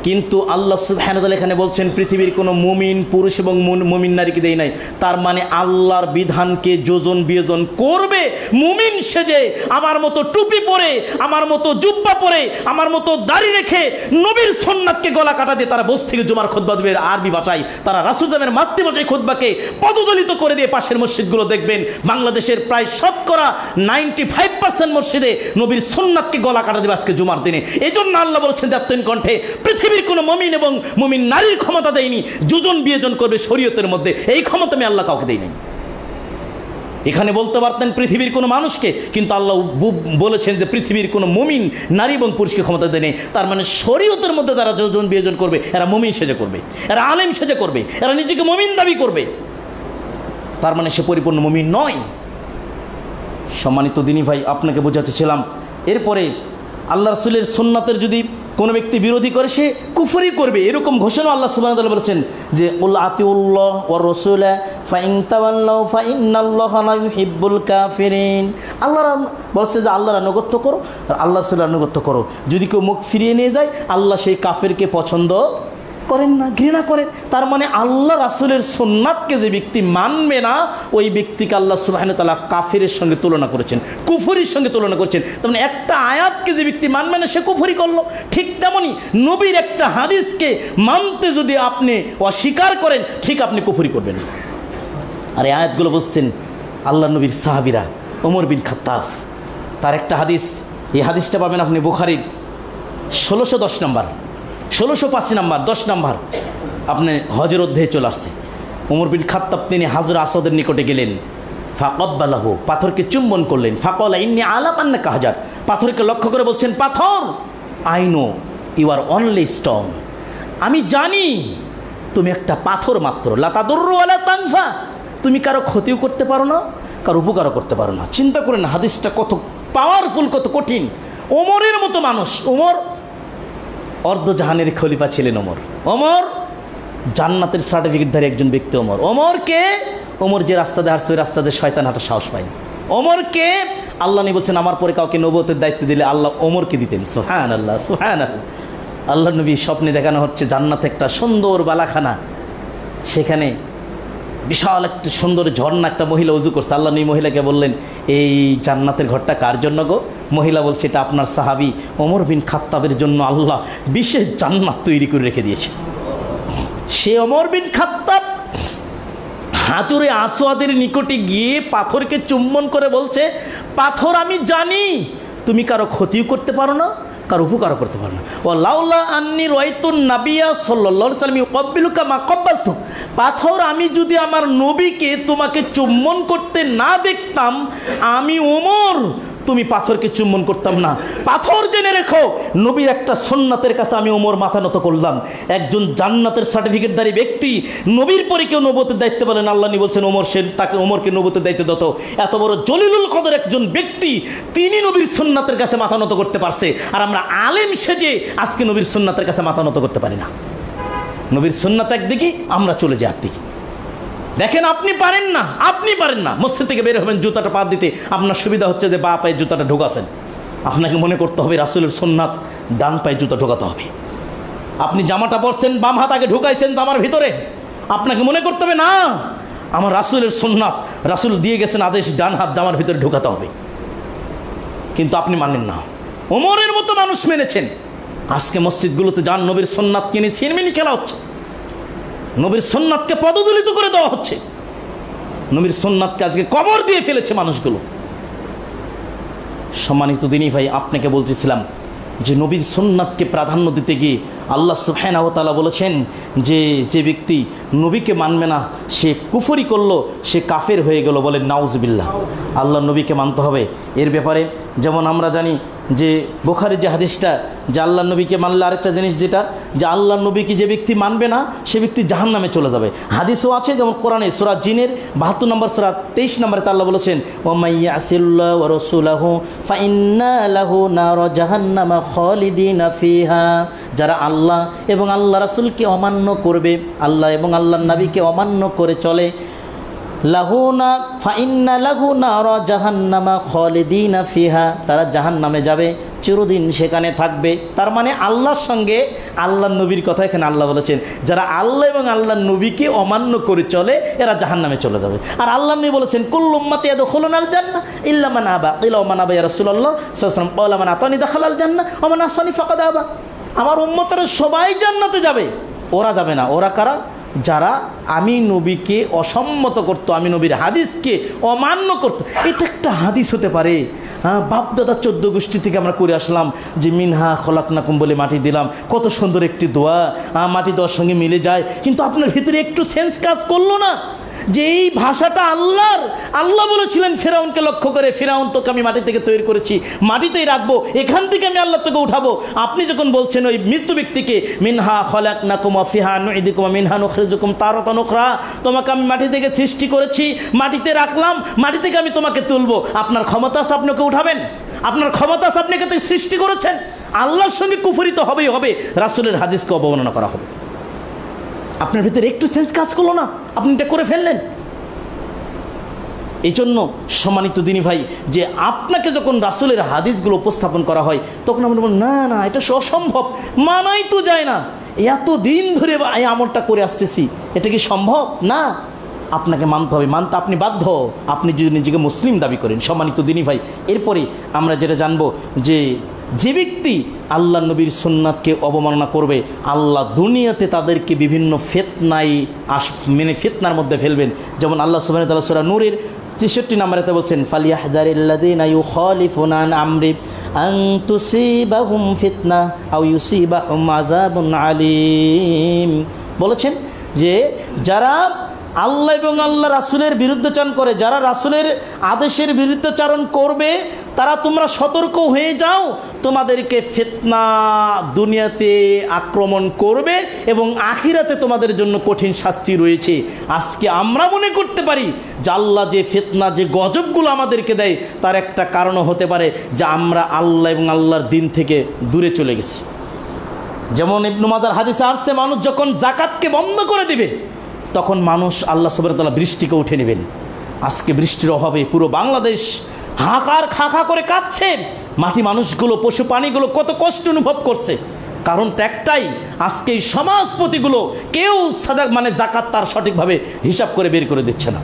কিন্তু আল্লাহ সুবহানাহু ওয়া তাআলা এখানে বলছেন পৃথিবীর কোনো মুমিন পুরুষ এবং মুমিন নারীকে দেই নাই। তার মানে আল্লাহর বিধানকে যোজন বিয়োজন করবে মুমিন সেজে, আমার মতো টুপি পরে, আমার মতো জুব্বা পরে, আমার মতো দাড়ি রেখে নবীর সুন্নাতকে গলা কাটা দিয়ে তারা বস থেকে জুমার খুতবা দেবে আরবি ভাষায়। তারা রাসূল জামের মাতৃভাষায় খুতবাকে পদদলিত করে দিয়ে পাশের মসজিদগুলো দেখবেন বাংলাদেশের প্রায় শতকরা 95% মসজিদে নবীর সুন্নাতকে গলা কাটা দেবে আজকে জুমার দিনে। এজন্য আল্লাহ বলেছেন দাত্তন কণ্ঠে, পৃথিবীর কোনো মুমিন এবং মুমিন নারীর ক্ষমতা দেয়নি যোজন বিয়োজন করবে শরীয়তের মধ্যে, এই ক্ষমতা আমি আল্লাহ কাউকে দেই নাই। এখানে বলতে পারতেন পৃথিবীর কোনো মানুষকে, কিন্তু আল্লাহ বলেছেন যে পৃথিবীর কোনো মুমিন নারী এবং পুরুষকে ক্ষমতা দেয়নি। তার মানে শরীয়তের মধ্যে যারা যোজন বিয়োজন করবে এরা মুমিন সেজে করবে, এরা আলেম সেজে করবে, এরা নিজেকে মুমিন দাবি করবে, তার মানে সে পরিপূর্ণ মুমিন নয়। সম্মানিত দিনী ভাই, আপনাকে বোঝাতেছিলাম। এরপরে আল্লাহ রাসূলের সুন্নাতের যদি কোনো ব্যক্তি বিরোধী করে সে কুফরি করবে, এরকম ঘোষণা আল্লাহ সুবহানাহু ওয়া তাআলা বলেছেন যে কুল আতিউল্লাহ ওয়ার রাসূলা ফাইন তাওয়াল্লাউ ফাইন্নাল্লাহা লা ইউহিব্বুল কাফিরিন। আল্লাহর বলছে যে আল্লাহর আনুগত্য করো আর আল্লাহ রাসূলের আনুগত্য করো। যদি কেউ মুখ ফিরিয়ে নিয়ে যায় আল্লাহ সেই কাফেরকে পছন্দ করেন না, ঘৃণা করেন। তার মানে আল্লাহ রাসূলের সুন্নাতকে যে ব্যক্তি মানবে না ওই ব্যক্তিকে আল্লাহ সুবহানাহু ওয়া তাআলা কাফিরের সঙ্গে তুলনা করেছেন, কুফরির সঙ্গে তুলনা করেছেন। তার মানে একটা আয়াতকে যে ব্যক্তি মানবে না সে কুফরি করলো। ঠিক তেমনি নবীর একটা হাদিসকে মানতে যদি আপনি অস্বীকার করেন ঠিক আপনি কুফরি করবেন। আর এই আয়াতগুলো বুঝছেন আল্লাহ নবীর সাহাবীরা। ওমর বিন খাত্তাব, তার একটা হাদিস, এই হাদিসটা পাবেন আপনি বুখারীর 1610 নম্বর, 1605 নম্বর, 10 নম্বর আপনি হজের অধ্যায়ে চলে আসছে। ওমর বিন খাত্তাব তিনি হাজর আসাদের নিকটে গেলেন, ফাকাব্বালাহু, পাথরকে চুম্বন করলেন। ফাকালা ইন্নী আলাম আন্নাকা হাজার, পাথরকে লক্ষ্য করে বলছেন, পাথর I know you are only stone, আমি জানি তুমি একটা পাথর মাত্র। লা তাদুররু ওয়ালা তানফা, তুমি কারো ক্ষতিও করতে পারো না, কারো উপকারও করতে পারো না। চিন্তা করেন হাদিসটা কত পাওয়ারফুল, কত কঠিন। ওমরের মতো মানুষ, ওমর অর্ধজাহানের খলিফা ছিলেন। ওমর জান্নাতের সার্টিফিকেটধারী একজন ব্যক্তি। ওমরকে ওমর যে রাস্তা দিয়ে হাঁটছে ওই রাস্তা দিয়ে শয়তান হাঁটার সাহস পায়নি। ওমরকে আল্লাহ নবী বলছেন আমার পরে কাউকে নবুয়তের দায়িত্ব দিলে আল্লাহ ওমরকে দিতেন। সুবহানাল্লাহ, সুবহানাল্লাহ। আল্লাহ নবী স্বপ্নে দেখানো হচ্ছে জান্নাতে একটা সুন্দর বালাখানা, সেখানে বিশাল একটা সুন্দর ঝর্ণা, একটা মহিলা উজু করছে। আল্লাহ নবী মহিলাকে বললেন, এই জান্নাতের ঘরটা কার জন্য গো? মহিলা বলছে, এটা আপনার সাহাবী ওমর বিন খাত্তাবের জন্য আল্লাহ বিশেষ জান্নাত তৈরি করে রেখে দিয়েছে। সে ওমর বিন খাত্তাব হাজরে আসওয়াদের নিকটে গিয়ে পাথরকে চুম্বন করে বলছে, পাথর আমি জানি তুমি কারো ক্ষতিও করতে পারো না, কারো উপকারও করতে পারো না। ও লাউলা আন্নি রাইতুন নাবিয়্যা সাল্লাল্লাহু আলাইহি ওয়াসাল্লাম ইউকাব্বিলুকা মা ক্বাব্বালতু, পাথর আমি যদি আমার নবীকে তোমাকে চুম্বন করতে না দেখতাম আমি ওমর তুমি পাথরকে চুম্বন করতাম না। পাথর জেনে রেখো নবীর একটা সুন্নাতের কাছে আমি ওমর মাথা নত করলাম। একজন জান্নাতের সার্টিফিকেটধারী ব্যক্তি নবীর পরে কেউ নবুয়তের দায়িত্ব বলেন, আল্লাহ নবী বলছেন ওমর সে তাকে ওমরকে নবুয়তের দায়িত্ব দত। এত বড় জলিলুল কদর একজন ব্যক্তি, তিনি নবীর সুন্নাতের কাছে মাথা নত করতে পারছে, আর আমরা আলেম সেজে আজকে নবীর সুন্নাতের কাছে মাথা নত করতে পারি না। নবীর সুন্নাত একদিকে, আমরা চলে যাই একদিকে। দেখেন আপনি পারেন না, আপনি পারেন না, মসজিদ থেকে বের হবেন জুতাটা পা দিতে আপনার সুবিধা হচ্ছে যে বা পায়ে জুতাটা ঢোকাছেন, আপনাকে মনে করতে হবে রাসূলের সুন্নাত ডান পায়ে জুতা ঢোকাতে হবে। আপনি জামাটা পরছেন বাম হাত আগে ঢুকাইছেন জামার ভিতরে, আপনাকে মনে করতে হবে না আমার রাসূলের সুন্নাত, রাসূল দিয়ে গেছেন আদেশ ডান হাত জামার ভিতরে ঢোকাতে হবে, কিন্তু আপনি মানেন না। ওমরের মতো মানুষ মেনেছেন। আজকে মসজিদগুলোতে যান, নবীর সুন্নাত কিনে ছিনমিনি খেলা হচ্ছে, নবীর সুন্নাতকে পদদলিত করে দেওয়া হচ্ছে, নবীর সুন্নাতকে আজকে কবর দিয়ে ফেলেছে মানুষগুলো। সম্মানিত দিনী ভাই, আপনাকে বলতেছিলাম যে নবীর সুন্নাতকে প্রাধান্য দিতে গিয়ে আল্লাহ সুবহানাহু ওয়া তাআলা বলেছেন যে ব্যক্তি নবীকে মানবে না সে কুফরি করলো, সে কাফের হয়ে গেল। বলে নাউজুবিল্লাহ। আল্লাহ নবীকে মানতে হবে। এর ব্যাপারে যেমন আমরা জানি যে বুখারীর যে হাদিসটা, যে আল্লাহ নবীকে মানলে আরেকটা জিনিস যেটা, যে আল্লাহ নবীকে যে ব্যক্তি মানবে না সে ব্যক্তি জাহান্নামে চলে যাবে। হাদিসও আছে, যেমন কোরআনে সূরা জিনের ৭২ নম্বর সূরা ২৩ নম্বরে আল্লাহ বলেছেন ওয়া মাইয়াসিল্লাহ ওয়া রাসূলাহু ফাইন্না লাহু নার জাহান্নাম খালিদিনা ফিহা। যারা আল্লাহ এবং আল্লাহ রাসূলকে অমান্য করবে, আল্লাহ এবং আল্লাহর নবীকে অমান্য করে চলে, লাহুনা ফাইন্না লাহু নার জাহান্নামা খালিদিনা ফিহা, তারা জাহান্নামে যাবে, চিরদিন সেখানে থাকবে। তার মানে আল্লাহর সঙ্গে আল্লাহর নবীর কথা এখানে আল্লাহ বলেছেন, যারা আল্লাহ এবং আল্লাহর নবীকে অমান্য করে চলে এরা জাহান্নামে চলে যাবে। আর আল্লাহ নবী বলেছেন কুল্লু উম্মতি ইয়াদখুলুনাল জান্নাহ ইল্লা মান আবা। কিলা ওয়া মান আবা ইয়া রাসূলুল্লাহ সাল্লাল্লাহু আলাইহি ওয়াসাল্লাম, ক্বালা মান আতানি দাখালাল জান্নাহ ওয়া মান আসানি ফাকাদ আবা। আমার উম্মতেরা সবাই জান্নাতে যাবে, ওরা যাবে না। ওরা কারা? যারা আমি নবীকে অসম্মত করতো, আমি নবীর হাদিসকে অমান্য করতো। এটা একটা হাদিস হতে পারে? বাপদাদা 14 গোষ্ঠী থেকে আমরা করে আসলাম যে মিনহা খলাকনাকুম বলে মাটি দিলাম, কত সুন্দর একটি দোয়া, মাটি দেওয়ার সঙ্গে মিলে যায়। কিন্তু আপনার ভিতরে একটু সেন্স কাজ করলো না যে এই ভাষাটা আল্লাহর? আল্লাহ বলেছিলেন ফেরাউনকে লক্ষ্য করে, ফেরাউন তোকে আমি মাটি থেকে তৈরি করেছি, মাটিতেই রাখবো, এখান থেকে আমি আল্লাহ তোকে উঠাবো। আপনি যখন বলছেন ওই মৃত্যু ব্যক্তিকে মিনহা খলাকনাকুম ওয়া ফিহা নুঈদুকুম ওয়া মিনহা নুখরিজুকুম তারাতান উখরা, তোমাকে আমি মাটি থেকে সৃষ্টি করেছি, মাটিতে রাখলাম, মাটি থেকে আমি তোমাকে তুলবো। আপনার ক্ষমতা আছে আপনাকে উঠাবেন? আপনার ক্ষমতা আছে আপনাকে তো সৃষ্টি করেছেন? আল্লাহর সঙ্গে কুফরি তো হবেই হবে, রাসূলের হাদিসকে অবমাননা করা হবে। আপনার ভিতরে একটু সেন্স কাজ করলো না, আপনি এটা করে ফেললেন। এই জন্য সম্মানিত দিনী ভাই, যে আপনাকে যখন রাসূলের হাদিসগুলো উপস্থাপন করা হয় তখন আমরা বলবো না না এটা অসম্ভব, মানাই তো যায় না, এত দিন ধরে এই আমলটা করে আসতেছি, এটা কি সম্ভব? না, আপনাকে মানতে হবে, মানতে আপনি বাধ্য, আপনি যদি নিজেকে মুসলিম দাবি করেন। সম্মানিত দিনী ভাই, এরপরে আমরা যেটা জানবো যে ব্যক্তি আল্লাহ নবীর সুন্নাতকে অবমাননা করবে, আল্লাহ দুনিয়াতে তাদেরকে বিভিন্ন ফিতনায় ফিতনার মধ্যে ফেলবেন। যেমন আল্লাহ সুবহানাহু ওয়া তাআলা সূরা নূরের ৬৩ নম্বরেতে বলছেন ফালিয়াহযারিল্লাযীনা ইউখালিফুনা আন আমরি আন তুসিবাহুম ফিতনা আও ইউসিবাহুম আযাবুন আলীম। বলেছেন যে যারা আল্লাহ এবং আল্লাহ রাসূলের বিরুদ্ধাচরণ করে, যারা রাসূলের আদেশের বিরুদ্ধাচরণ করবে, তারা তোমরা সতর্ক হয়ে যাও, তোমাদেরকে ফিতনা দুনিয়াতে আক্রমণ করবে এবং আখিরাতে তোমাদের জন্য কঠিন শাস্তি রয়েছে। আজকে আমরা মনে করতে পারি যে আল্লাহ যে ফিতনা, যে গজবগুলো আমাদেরকে দেয় তার একটা কারণও হতে পারে যে আমরা আল্লাহ এবং আল্লাহর দিন থেকে দূরে চলে গেছি। যেমন ইবনে মাজার হাদিসে আসছে, মানুষ যখন যাকাতকে বন্ধ করে দিবে তখন মানুষ আল্লাহ সুবহানাহু ওয়া তাআলা বৃষ্টিকে উঠে নেবেন। আজকে বৃষ্টির অভাবে পুরো বাংলাদেশ হাহাকার খাখা করে কাঁদছে, মাটি মানুষগুলো, পশু প্রাণীগুলো কত কষ্ট অনুভব করছে। কারণ তো একটাই, আজকে এই সমাজপতিগুলো কেউ জাকাত তার সঠিকভাবে হিসাব করে বের করে দিচ্ছে না,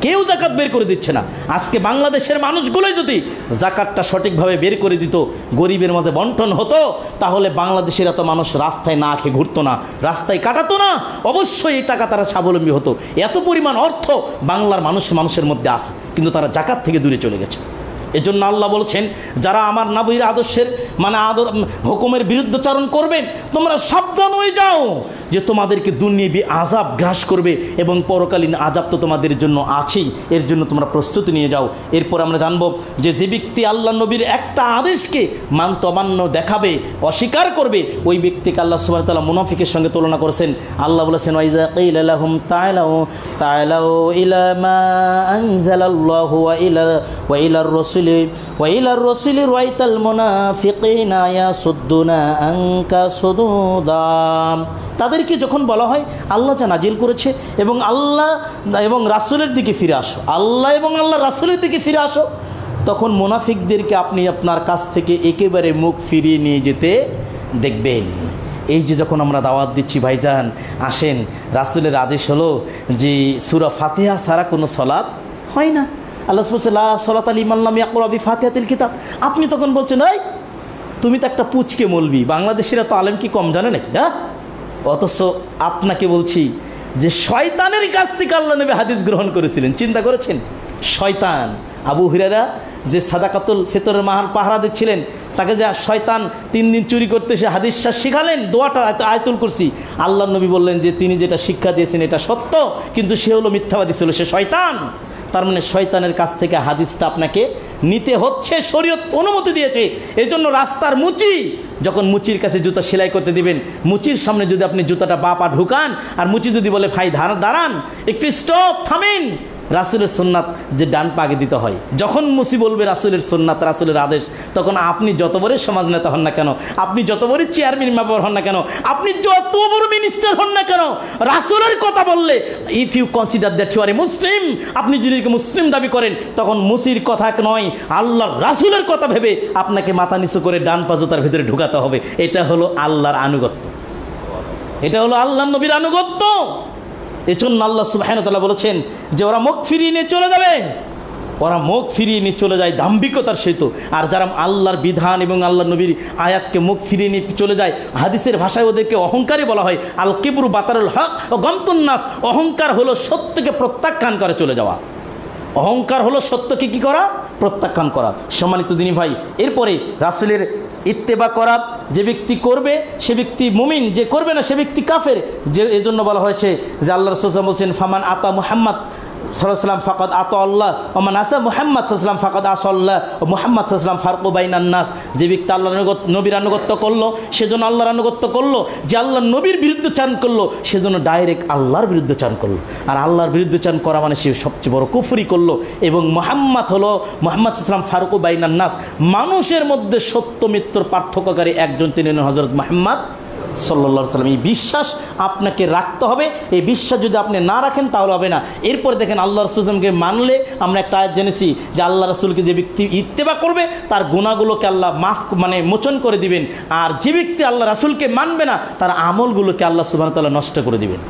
কেউ জাকাত বের করে দিচ্ছে না। আজকে বাংলাদেশের মানুষগুলোই যদি জাকাতটা সঠিকভাবে বের করে দিত, গরিবের মাঝে বন্টন হতো, তাহলে বাংলাদেশের এত মানুষ রাস্তায় না খেয়ে ঘুরতো না, রাস্তায় কাটাতো না, অবশ্যই এই টাকা তারা স্বাবলম্বী হতো। এত পরিমাণ অর্থ বাংলার মানুষের মধ্যে আছে, কিন্তু তারা জাকাত থেকে দূরে চলে গেছে। এজন্য আল্লাহ বলছেন যারা আমার নবীর আদর্শের হুকুমের বিরুদ্ধাচরণ করবে, তোমরা সাবধান হয়ে যাও যে তোমাদেরকে দুনিয়াবী আযাব গ্রাস করবে এবং পরকালীন আযাব তো তোমাদের জন্য আছেই, এর জন্য তোমরা প্রস্তুতি নিয়ে যাও। এরপর আমরা জানব যে ব্যক্তি আল্লাহ নবীর একটা আদেশকে মানতে অমান্য দেখাবে, অস্বীকার করবে, ওই ব্যক্তিকে আল্লাহ সুবহানাহু ওয়া তাআলা মুনাফিকের সঙ্গে তুলনা করেছেন। আল্লাহ বলেছেন ওয়াইজা কিলা লাহুম তাআলাউ ইলা মা আনজালাল্লাহু ওয়া ইলার রাসূলি রাআইতাল মুনাফিকিনা ইয়াসুদ্দুনা আনকা সুদুদা। তাদেরকে যখন বলা হয় আল্লাহ যা নাজিল করেছে এবং আল্লাহ এবং রাসূলের দিকে ফিরে আসো, আল্লাহ এবং আল্লাহ রাসূলের দিকে ফিরে আসো, তখন মুনাফিকদেরকে আপনি আপনার কাছ থেকে একেবারে মুখ ফিরিয়ে নিয়ে যেতে দেখবেন। এই যে যখন আমরা দাওয়াত দিচ্ছি ভাইজান আসেন, রাসূলের আদেশ হলো যে সূরা ফাতিহা ছাড়া কোনো সালাত হয় না। আল্লাহ বলছে লা সালাতা লিমান লাম ইয়াকরা বিফাতিহাতিল কিতাব। আপনি তখন বলছেন এই তুমি তো একটা পুচকে মৌলবি, বাংলাদেশিরা তো আলেম কি কম জানে নাকি? হ্যাঁ, অথচ আপনাকে বলছি যে শয়তানের কাছ থেকে আল্লাহ নবী হাদিস গ্রহণ করেছিলেন। চিন্তা করেছেন? শয়তান আবু হুরায়রা যে সাদাকাতুল ফিতরের পাহারা দিচ্ছিলেন, তাকে যে শয়তান 3 দিন চুরি করতে সে হাদিস শিখালেন, দোয়াটা আয়াতুল কুরসি, আল্লাহ নবী বললেন যে তিনি যেটা শিক্ষা দিয়েছেন এটা সত্য, কিন্তু সে হলো মিথ্যাবাদী ছিল, সে শয়তান। তার মানে শয়তানের কাছ থেকে হাদিসটা আপনাকে নিতে হচ্ছে, শরীয়ত অনুমতি দিয়েছে। এই জন্য রাস্তার মুচি, যখন মুচির কাছে জুতা সেলাই করতে দিবেন, মুচির সামনে যদি আপনি জুতাটা পা ঢুকান আর মুচি যদি বলে ভাই দাঁড়ান, একটু স্টপ, থামেন, রাসূলের সুন্নাত যে ডান পা আগে দিতে হয়। যখন মুসি বলবে রাসূলের সুন্নাত, রাসূলের আদেশ, তখন আপনি যত বড় সমাজ নেতা হন না কেন, আপনি যত বড় চেয়ারম্যান মেম্বার হন না কেন, আপনি যত বড় মিনিস্টার হন না কেন, রাসূলের কথা বললে, if you consider that you are a Muslim, আপনি যদি মুসলিম দাবি করেন, তখন মুসির কথা নয়, আল্লাহর রাসূলের কথা ভেবে আপনাকে মাথা নিচু করে ডান পা জুতার ভিতরে ঢুকাতে হবে। এটা হলো আল্লাহর আনুগত্য, এটা হলো আল্লাহর নবীর আনুগত্য। এজন্য আল্লাহ সুবহানাহু ওয়া তাআলা বলেছেন যে ওরা মুখ ফিরিয়ে নিয়ে চলে যাবে, ওরা মুখ ফিরিয়ে নিয়ে চলে যায় দাম্ভিকতার সহিত। আর যারা আল্লাহর বিধান এবং আল্লাহ নবীর আয়াতকে মুখ ফিরিয়ে নিয়ে চলে যায়, হাদিসের ভাষায় ওদেরকে অহংকারী বলা হয়। আল কিবরু বাতারুল হক ও গমতুন নাস, অহংকার হলো সত্যকে প্রত্যাখ্যান করে চলে যাওয়া। অহংকার হলো সত্যকে কি করা? প্রত্যাখ্যান করা। সম্মানিত দিনী ভাই, এরপরে রাসূলের ইত্তেবা করা, যে ব্যক্তি করবে সে ব্যক্তি মুমিন, যে করবে না সে ব্যক্তি কাফের। যে এজন্য বলা হয়েছে যে আল্লাহ রাসূল বলছেন, ফামান আতা মুহাম্মদ সাল্লাল্লাহু আলাইহি ওয়াসাল্লাম ফাকাদ আতা আল্লাহ ওয়া মান আসা মুহাম্মদ সাল্লাল্লাহু আলাইহি ওয়াসাল্লাম ফাকাদ আসা আল্লাহ ও মুহাম্মদ সাল্লাল্লাহু আলাইহি ওয়াসাল্লাম ফারকু বাইনান নাস। যে ব্যক্তি আল্লাহর নবীর আনুগত্য করলো সেজন্য আল্লাহর আনুগত্য করলো, যে আল্লাহর নবীর বিরুদ্ধে চান করলো সেজন্য ডাইরেক্ট আল্লাহর বিরুদ্ধে চান করলো। আর আল্লাহর বিরুদ্ধে চান করা মানে সে সবচেয়ে বড় কুফরি করলো। এবং মুহাম্মদ হলো মুহাম্মদ সাল্লাল্লাহু আলাইহি ওয়াসাল্লাম ফারকু বাইনান নাস, মানুষের মধ্যে সত্য মিথ্যার পার্থক্যকারী একজন, তিনি হযরত মুহাম্মদ সাল্লাল্লাহু আলাইহি ওয়াসাল্লাম। এই বিশ্বাস আপনাকে রাখতে হবে। এই বিশ্বাস যদি আপনি না রাখেন তাহলে হবে না। এরপর দেখেন আল্লাহ রাসূলকে মানলে আমরা একটা আয়াত জেনেছি যে আল্লাহ রাসূলকে যে ব্যক্তি ইত্তেবা করবে তার গুনাহগুলোকে আল্লাহ মাফ মোচন করে দিবেন, আর যে ব্যক্তি আল্লাহ রাসূলকে মানবে না তার আমলগুলোকে আল্লাহ সুবহানাহু ওয়া তাআলা নষ্ট করে দিবেন।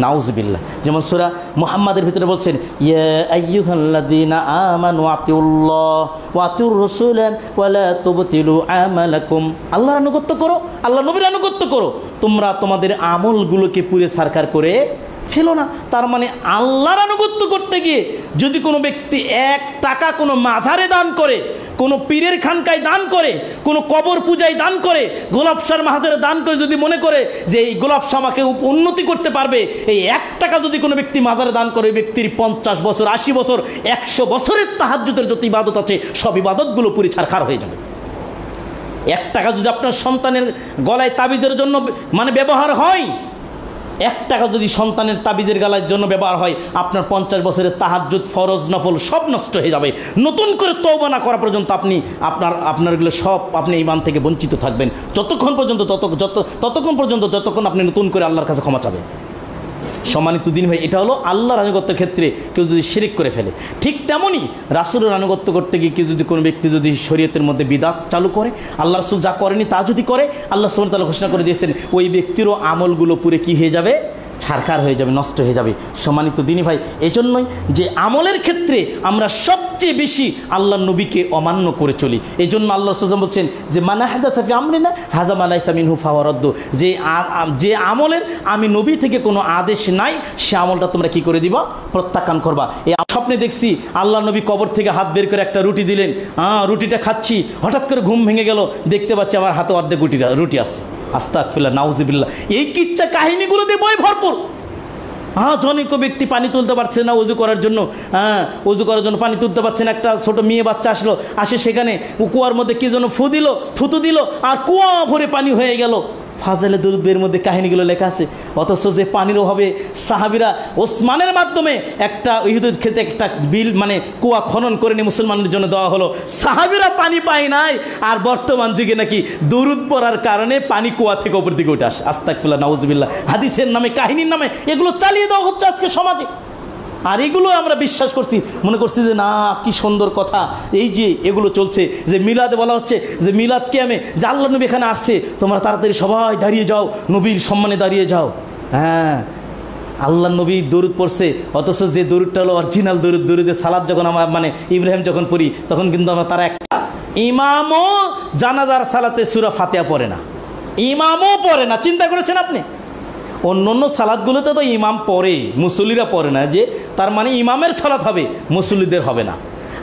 নাউজুবিল্লাহ। যেমন সূরা মুহাম্মাদের ভিতরে বলছেন, ইয়া আইয়ুহাল্লাযীনা আমানু আতিউল্লাহ ওয়া আতিউর রাসূলা ওয়া লা তুবতিলু আমালাকুম। আল্লাহর আনুগত্য করো, আল্লাহ নবীর আনুগত্য করো, তোমরা তোমাদের আমলগুলোকে পুড়ে ছারখার করে ফেলো না। তার মানে আল্লাহর আনুগত্য করতে গিয়ে যদি কোনো ব্যক্তি 1 টাকা কোনো মাজারে দান করে, কোনো পীরের খানকায় দান করে, কোনো কবর পূজায় দান করে, গোলাপ শাহ মাজারে দান করে, যদি মনে করে যে এই গোলাপ শাহ আমাকে উন্নতি করতে পারবে, এই 1 টাকা যদি কোনো ব্যক্তি মাজারে দান করে, ওই ব্যক্তির 50 বছর, 80 বছর, 100 বছরের তাহাজ্জুদের যত ইবাদত আছে সব ইবাদতগুলো পুরি ছারখার হয়ে যাবে। 1 টাকা যদি আপনার সন্তানের গলায় তাবিজের জন্য মানে ব্যবহার হয়, 1 টাকা যদি সন্তানের তাবিজের গালার জন্য ব্যবহার হয়, আপনার 50 বছরের তাহাজ্জুদ, ফরজ, নফল সব নষ্ট হয়ে যাবে। নতুন করে তওবা না করা পর্যন্ত আপনি আপনারগুলো সব আপনি ঈমান থেকে বঞ্চিত থাকবেন যতক্ষণ পর্যন্ত যতক্ষণ আপনি নতুন করে আল্লাহর কাছে ক্ষমা চাবেন। সম্মানিত দিন ভাই, এটা হলো আল্লাহর আনুগত্যের ক্ষেত্রে কেউ যদি শিরিক করে ফেলে। ঠিক তেমনই রাসূলের আনুগত্য করতে গিয়ে কেউ যদি কোনো ব্যক্তি যদি শরীয়তের মধ্যে বিদআত চালু করে, আল্লাহ রাসূল যা করেনি তা যদি করে, আল্লাহ সুবহানাহু ওয়া তাআলা ঘোষণা করে দিয়েছেন ওই ব্যক্তিরও আমলগুলো পুরো কি হয়ে যাবে? ছারখার হয়ে যাবে, নষ্ট হয়ে যাবে। সম্মানিত দিনী ভাই, এজন্যই যে আমলের ক্ষেত্রে আমরা সবচেয়ে বেশি আল্লাহর নবীকে অমান্য করে চলি। এই জন্য আল্লাহ রাসূল বলছেন যে মান আহদাসা ফি আমরিনা হাযা মা লাইসা মিনহু ফাহুয়া রাদ্দু, যে আমলের আমি নবী থেকে কোনো আদেশ নাই সে আমলটা তোমরা কি করে দিবা? প্রত্যাখ্যান করবা। এই স্বপ্নে দেখছি আল্লাহ নবী কবর থেকে হাত বের করে একটা রুটি দিলেন, রুটিটা খাচ্ছি, হঠাৎ করে ঘুম ভেঙে গেল, দেখতে পাচ্ছি আমার হাতে অর্ধেক রুটি আছে। আস্তাগফিরুল্লাহ, নাউজুবিল্লাহ। এই কিচ্ছা কাহিনীগুলো দিয়ে বই ভরপুর। জনৈক ব্যক্তি পানি তুলতে পারছে না অজু করার জন্য, পানি তুলতে পারছে না, একটা ছোট মেয়ে বাচ্চা আসে সেখানে কুয়ার মধ্যে কি যেন থুতু দিল আর কুয়া ভরে পানি হয়ে গেল। ফাজাইলে দুরূদের মধ্যে কাহিনীগুলো লেখা আছে। অথচ যে পানির অভাবে সাহাবীরা ওসমানের মাধ্যমে একটা ইহুদের ক্ষেত্রে একটা বিল মানে কুয়া খনন করে নিয়ে মুসলমানদের জন্য দেওয়া হলো, সাহাবীরা পানি পায় নাই। আর বর্তমান যুগে নাকি দুরূদ পড়ার কারণে পানি কুয়া থেকে উপর দিকে উঠে আসে। আস্তাগফিরুল্লাহ, নাউজুবিল্লাহ। হাদিসের নামে, কাহিনীর নামে এগুলো চালিয়ে দেওয়া হচ্ছে আজকে সমাজে। আর এগুলো আমরা বিশ্বাস করছি, মনে করছি যে না কি সুন্দর কথা। এই যে এগুলো চলছে, যে মিলাদে বলা হচ্ছে যে মিলাদ কিয়ামে যে আল্লাহ নবী এখানে আসছে, তোমরা তাড়াতাড়ি সবাই দাঁড়িয়ে যাও, নবীর সম্মানে দাঁড়িয়ে যাও। আল্লাহ নবী দরুদ পড়ছে, অথচ যে দরুদটা হলো অরিজিনাল দরুদে সালাত যখন আমার মানে ইব্রাহিম যখন পড়ি, তখন কিন্তু আমরা তারা একটা ইমামও জানাজার সালাতে সূরা ফাতিহা পড়ে না, ইমামও পড়ে না। চিন্তা করেছেন আপনি? অন্য সালাতগুলোতে তো ইমাম পড়ে, মুসল্লিরা পড়ে না, যে তার মানে ইমামের সালাত হবে, মুসল্লিদের হবে না।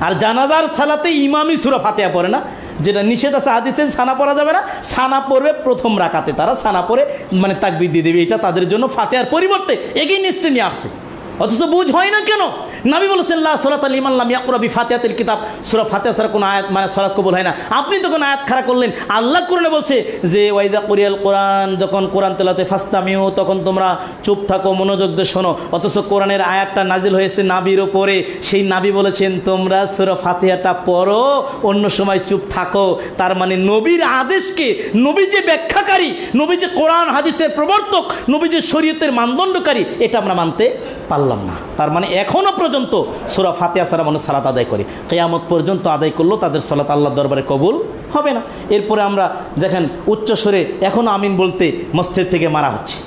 আর জানাজার সালাতে ইমামই সূরা ফাতিহা পড়ে না, যেটা নিষেধ আছে হাদিসে, ছানা পড়া যাবে না। ছানা পড়বে প্রথম রাকাতে, তারা ছানা পড়ে মানে তাকবীর দিয়ে দেবে, এটা তাদের জন্য ফাতিহার পরিবর্তে এগেইনস্টে নিয়ে আসছে। অথচ বুঝ হয় না কেন? নবী বলেছেন লা সালাতা লিমান লাম ইয়াকরা বিফাতিহাতিল কিতাব, সূরা ফাতিহা ছাড়া কোনো আয়াত মানে সালাত কবুল হয় না। আপনি তো কোনো আয়াত খাড়া করলেন। আল্লাহ কোরআনে বলছে যে ওয়াইদা কুরিয়াল কোরআন, যখন কোরআন তেলাওয়াতে ফাসতামিউ, তখন তোমরা চুপ থাকো, মনোযোগ দিয়ে শোনো। অথচ কোরআনের আয়াতটা নাজিল হয়েছে নাবির ওপরে, সেই নাবি বলেছেন তোমরা সূরা ফাতিহাটা পড়ো, অন্য সময় চুপ থাকো। তার মানে নবীর আদেশকে, নবী যে ব্যাখ্যাকারী, নবী যে কোরআন হাদিসের প্রবর্তক, নবী যে শরীয়তের মানদণ্ডকারী, এটা আমরা মানতে পারলাম না। তার মানে এখনও পর্যন্ত সূরা ফাতিহা ছাড়া মানুষ সালাত আদায় করে, কিয়ামত পর্যন্ত আদায় করলেও তাদের সালাত আল্লাহর দরবারে কবুল হবে না। এরপরে আমরা দেখেন উচ্চস্বরে এখনও আমিন বলতে মসজিদ থেকে মারা হচ্ছে,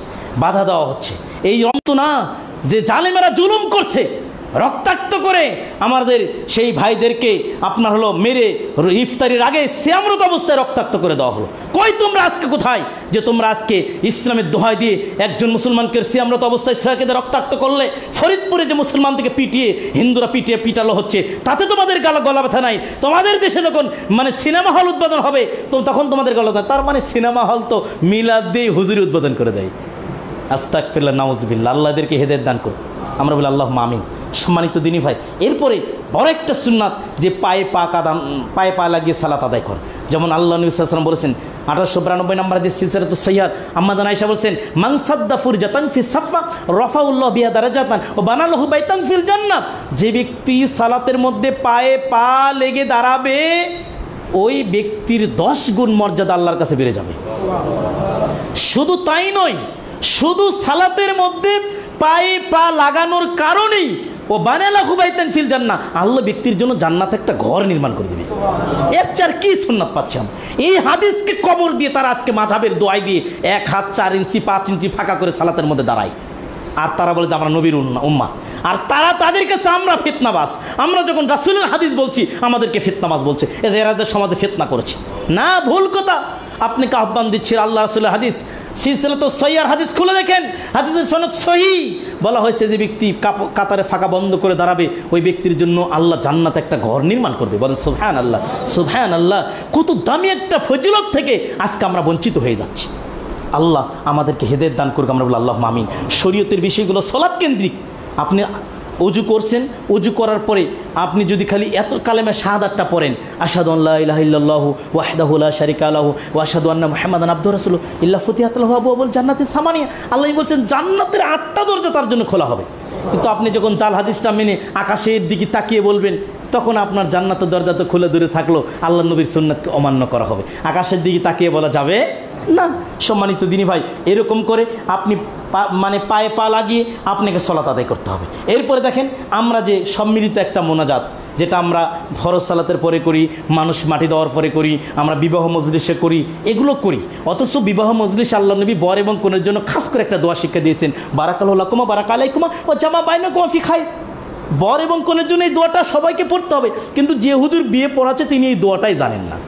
বাধা দেওয়া হচ্ছে। এই যন্ত্রণা যে জালেমেরা জুলুম করছে, রক্তাক্ত করে আমাদের সেই ভাইদেরকে আপনার হলো মেরে ইফতারির আগে সিয়ামরত অবস্থায় রক্তাক্ত করে দেওয়া হলো। কই তোমরা আজকে কোথায় যে তোমরা আজকে ইসলামের দোহাই দিয়ে একজন মুসলমানকে সিয়ামরত অবস্থায় সেখানে রক্তাক্ত করলে? ফরিদপুরে যে মুসলমানদেরকে পিটিয়ে হিন্দুরা পিটালো হচ্ছে, তাতে তোমাদের গলা ব্যথা নাই। তোমাদের দেশে যখন মানে সিনেমা হল উদ্বোধন হবে তখন তোমাদের গলা ব্যথা। তার মানে সিনেমা হল তো মিলাদ দিয়ে হুজুরি উদ্বোধন করে দেয়। আস্তাগফিরুল্লাহ, নাউজুবিল্লাহ। আল্লাহদেরকে হেদায়েত দান করুন, আমরা বলি আল্লাহুম্মা আমিন। সম্মানিত দিনী ভাই, এরপরে বড় একটা সুন্নাত যে পায়ে পা লাগিয়ে সালাত আদায় কর। যেমন আল্লাহ নবী সাল্লাল্লাহু আলাইহি ওয়াসাল্লাম বলেছেন 1892 নম্বর হাদিস সিলসিলাতুস সহিহা, আম্মা জান আয়েশা বলেছেন মান সাদ্দা ফুরজাতান ফি সাফা রাফাউল্লাহু বিহা দারাজাতান ওয়া বানালাহু বাইতান ফিল জান্নাহ। যে ব্যক্তি সালাতের মধ্যে পায়ে পা লেগে দাঁড়াবে, ওই ব্যক্তির 10 গুণ মর্যাদা আল্লাহর কাছে বেড়ে যাবে। শুধু তাই নয়, শুধু সালাতের মধ্যে পায়ে পা লাগানোর কারণেই ও বানালাহু বাইতান ফিল জান্নাহ, আল্লাহ ব্যক্তির জন্য জান্নাতে একটা ঘর নির্মাণ করে দেবে। এর চার কি সুন্নাত পাচ্ছি আমরা? এই হাদিসকে কবর দিয়ে তারা আজকে মাযহাবের দোয়াই দিয়ে 1 হাত 4 ইঞ্চি 5 ইঞ্চি ফাঁকা করে সালাতের মধ্যে দাঁড়ায়, আর তারা বলে যে আমরা নবীর উম্মাহ। আর তারা তাদের কাছে আমরা ফিতনাবাজ। আমরা যখন রাসূলের হাদিস বলছি আমাদেরকে ফিতনাবাজ বলছে, এরা যে সমাজে ফিতনা করেছে। না, ভুল কথা। আপনাকে আহ্বান দিচ্ছি আল্লাহ রাসূলের হাদিস সিলসিলাতুস সহিহার হাদিস খুলে দেখেন, হাদিসের সনদ সহিহ। বলা হয়েছে যে ব্যক্তি কাতারে ফাঁকা বন্ধ করে দাঁড়াবে, ওই ব্যক্তির জন্য আল্লাহ জান্নাতে একটা ঘর নির্মাণ করবে। বলেন সুবহানাল্লাহ, সুবহানাল্লাহ। কত দামি একটা ফজিলত থেকে আজকে আমরা বঞ্চিত হয়ে যাচ্ছি। আল্লাহ আমাদেরকে হেদায়েত দান করুক, আমরা বলি আল্লাহুম্মা আমিন। শরীয়তের বিষয়গুলো সালাত কেন্দ্রিক। আপনি অজু করছেন, অজু করার পরে আপনি যদি খালি এত কালেমা শাহাদাতটা পড়েন, আশহাদু আল্লা ইলাহা ইল্লাল্লাহু ওয়াহদাহু লা শারীকা লাহু ওয়া আশহাদু আন্না মুহাম্মাদান আবদুহু ওয়া রাসূলুহু ইল্লা ফুতিহাত লাহু আবওয়াবুল জান্নাতি সামানিয়া। আল্লাহ বলছেন জান্নাতের 8টা দরজা তার জন্য খোলা হবে। কিন্তু আপনি যখন জাল হাদিসটা মেনে আকাশের দিকে তাকিয়ে বলবেন, তখন আপনার জান্নাতের দরজা তো খুলে দূরে থাকলো, আল্লাহ নবীর সুন্নাতকে অমান্য করা হবে। আকাশের দিকে তাকিয়ে বলা যাবে না। সম্মানিত দিনী ভাই, এরকম করে আপনি মানে পায়ে পা লাগিয়ে আপনাকে সালাত আদায় করতে হবে। এরপরে দেখেন আমরা যে সম্মিলিত একটা মোনাজাত, যেটা আমরা ফরজ সালাতের পরে করি, মানুষ মাটি দেওয়ার পরে করি, আমরা বিবাহ মজলিসে করি, এগুলো করি। অথচ বিবাহ মজলিস আল্লাহ নবী বর এবং কনের জন্য খাস করে একটা দোয়া শিক্ষা দিয়েছেন, বারাকাল্লাহু লাকুমা বারাকা আলাইকুমা ওয়া জামা বাইনাকুমা ফি খায়র। বর এবং কনের জন্য এই দোয়াটা সবাইকে পড়তে হবে, কিন্তু যে হুজুর বিয়ে পড়াচ্ছে তিনি এই দোয়াটাই জানেন না।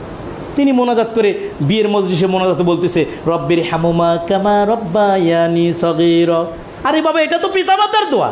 তিনি মোনাজাত করে বিয়ের মজলিসে মোনাজাতে বলতেছে রব্বির হামুমা কামা রব্বায়ানি সগীরা। আরে বাবা, এটা তো পিতামাতার দোয়া।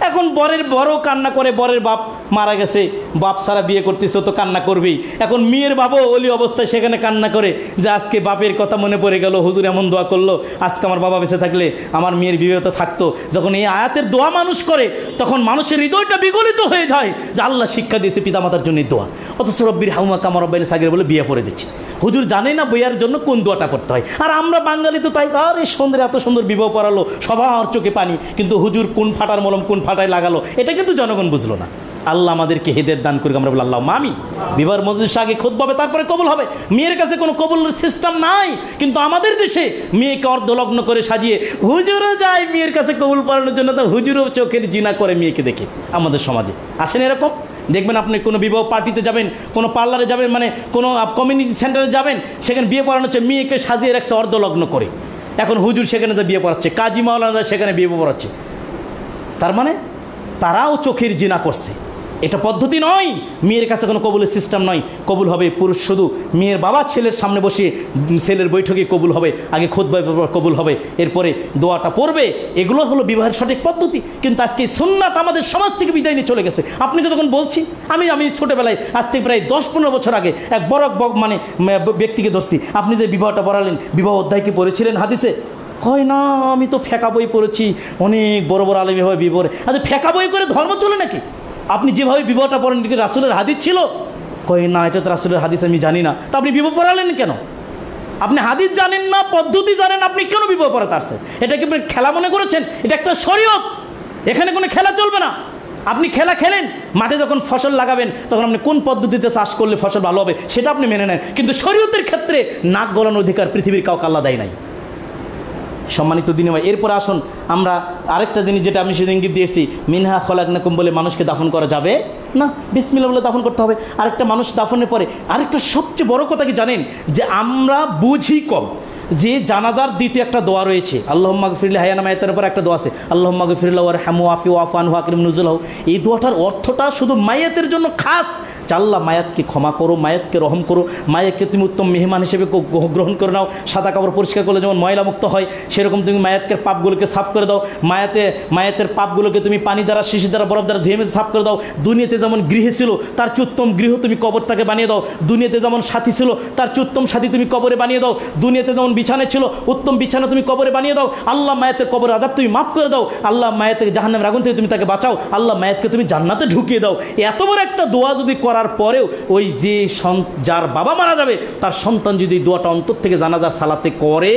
এখন বরের বড় কান্না করে, বরের বাপ মারা গেছে, বাপ সারা বিয়ে করতেছে তো কান্না করবেই। এখন মেয়ের বাবাও ওলি অবস্থায় সেখানে কান্না করে যে আজকে বাপের কথা মনে পড়ে গেল, হুজুর এমন দোয়া করলো, আজকে আমার বাবা বেঁচে থাকলে আমার মেয়ের বিবাহ থাকতো। যখন এই আয়াতের দোয়া মানুষ করে, তখন মানুষের হৃদয়টা বিগলিত হয়ে যায় যে আল্লাহ শিক্ষা দিয়েছে পিতামাতার জন্য এই দোয়া। অথচ রব্বির হামুমা কামা রব্বায়ানি সগীরা বলে বিয়ে পড়ে দিচ্ছে। হুজুর জানে না বিয়ার জন্য কোন দোয়াটা করতে হয়। আর আমরা বাঙালি তো তাই, আর এই সুন্দর এত সুন্দর বিবাহ পড়ালো, সবার চোখে পানি, কিন্তু হুজুর কোন ফাটার মলম কোন ফাটায় লাগালো এটা কিন্তু জনগণ বুঝলো না। আল্লাহ আমাদেরকে হেদায়েত দান করুক, আমরা বলি আল্লাহুম্মা আমিন। বিবাহ মজলিস আগে খুতবা হবে, তারপরে কবুল হবে। মেয়ের কাছে কোনো কবুলের সিস্টেম নাই, কিন্তু আমাদের দেশে মেয়েকে অর্ধলগ্ন করে সাজিয়ে হুজুরও যায় মেয়ের কাছে কবুল পড়ানোর জন্য, তো হুজুরও চোখের জিনা করে মেয়েকে দেখে। আমাদের সমাজে আছেন এরকম? দেখবেন আপনি কোনো বিবাহ পার্টিতে যাবেন, কোনো পার্লারে যাবেন, মানে কোনো কমিউনিটি সেন্টারে যাবেন, সেখানে বিয়ে পড়ানো হচ্ছে, মেয়েকে সাজিয়ে রাখছে অর্ধলগ্ন করে। এখন হুজুর সেখানে তো বিয়ে পড়াচ্ছে, কাজী মাওলানা সেখানে বিয়ে পড়াচ্ছে। তার মানে তারাও চোখের জিনা করছে। এটা পদ্ধতি নয়, মেয়ের কাছে কোনো কবুলের সিস্টেম নয়। কবুল হবে পুরুষ শুধু মেয়ের বাবা ছেলের সামনে বসে ছেলের বৈঠকে কবুল হবে, আগে খুতবায় কবুল হবে, এরপরে দোয়াটা পড়বে। এগুলো হলো বিবাহের সঠিক পদ্ধতি। কিন্তু আজকে সুন্নাত আমাদের সমাজ থেকে বিদায় নিয়ে চলে গেছে। আপনাকে যখন বলছি, আমি ছোটোবেলায় আজ থেকে প্রায় 10-15 বছর আগে এক বড় মানে ব্যক্তিকে ধরছি, আপনি যে বিবাহটা পড়ালেন, বিবাহ অধ্যায় কি পড়েছিলেন হাদিসে? কয় না, আমি তো ফেঁকা বই পড়েছি, অনেক বড় বড় আলেম এভাবে বিবাহে। আচ্ছা, ফেঁকা বই করে ধর্ম চলে নাকি? আপনি যেভাবে বিবাহটা পড়েন কি রাসূলের হাদিস ছিল? কয় না, এটা তো রাসূলের হাদিস আমি জানি না। তা আপনি বিবাহ পড়ালেন কেন? আপনি হাদিস জানেন না, পদ্ধতি জানেন, আপনি কেন বিবাহ পড়াতে আসছেন? এটা কি আপনি খেলা মনে করেছেন? এটা একটা শরীয়ত, এখানে কোনো খেলা চলবে না। আপনি খেলা খেলেন, মাঠে যখন ফসল লাগাবেন তখন আপনি কোন পদ্ধতিতে চাষ করলে ফসল ভালো হবে সেটা আপনি মেনে নেন। কিন্তু শরীয়তের ক্ষেত্রে নাক গলানোর অধিকার পৃথিবীর কাউকে আল্লাহ দেয় নাই। সম্মানিত দিনে ভাই, এরপরে আসুন আমরা আরেকটা জিনিস, যেটা আমি সেদিন ইঙ্গিত দিয়েছি, মিনহা খলাকনাকুম বলে মানুষকে দাফন করা যাবে না, বিসমিল্লাহ বলে দাফন করতে হবে। আরেকটা মানুষ দাফনের পরে আরেকটা সবচেয়ে বড় কথা কি জানেন, যে আমরা বুঝি কম যে জানাজার দ্বিতীয় একটা দোয়া রয়েছে, আল্লাহুম্মা গফিরলি হায়ানা মাইয়াতের উপর একটা দোয়া আছে, আল্লাহুম্মা গফিরলাহু ওয়ারহামহু ওয়াফি ওয়াফু আনহু আকরিম নুজুলাহু। এই দোয়াটার অর্থটা শুধু মাইয়াতের জন্য খাস। আল্লাহ মায়াতকে ক্ষমা করো, মায়াতকে রহম করো, মায়াতকে তুমি উত্তম মেহমান হিসেবে গ্রহণ করে নাও। সাদা কাপড় পরিষ্কার করলে যেমন ময়লা মুক্ত হয়, সেরকম তুমি মায়াতকে পাপগুলোকে সাফ করে দাও। মায়াতের পাপগুলোকে তুমি পানি দ্বারা, শিশি দ্বারা, বরফ দ্বারা ধুয়ে মেজে সাফ করে দাও। দুনিয়াতে যেমন গৃহে ছিল তার চেয়ে উত্তম গৃহ তুমি কবরটাকে বানিয়ে দাও। দুনিয়াতে যেমন সাথী ছিল তার চেয়ে উত্তম সাথী তুমি কবরে বানিয়ে দাও। দুনিয়াতে যেমন বিছানা ছিল উত্তম বিছানা তুমি কবরে বানিয়ে দাও। আল্লাহ মায়াতের কবর আযাব তুমি মাফ করে দাও। আল্লাহ মায়াতের জাহান্নামের আগুন থেকে তুমি তাকে বাঁচাও। আল্লাহ মায়াতকে তুমি জান্নাতে ঢুকিয়ে দাও। এত বড় একটা দোয়া যদি করার পরেও ওই যে যার বাবা মারা যাবে তার সন্তান যদি দোয়াটা অন্তর থেকে জানাজার সালাতে করে,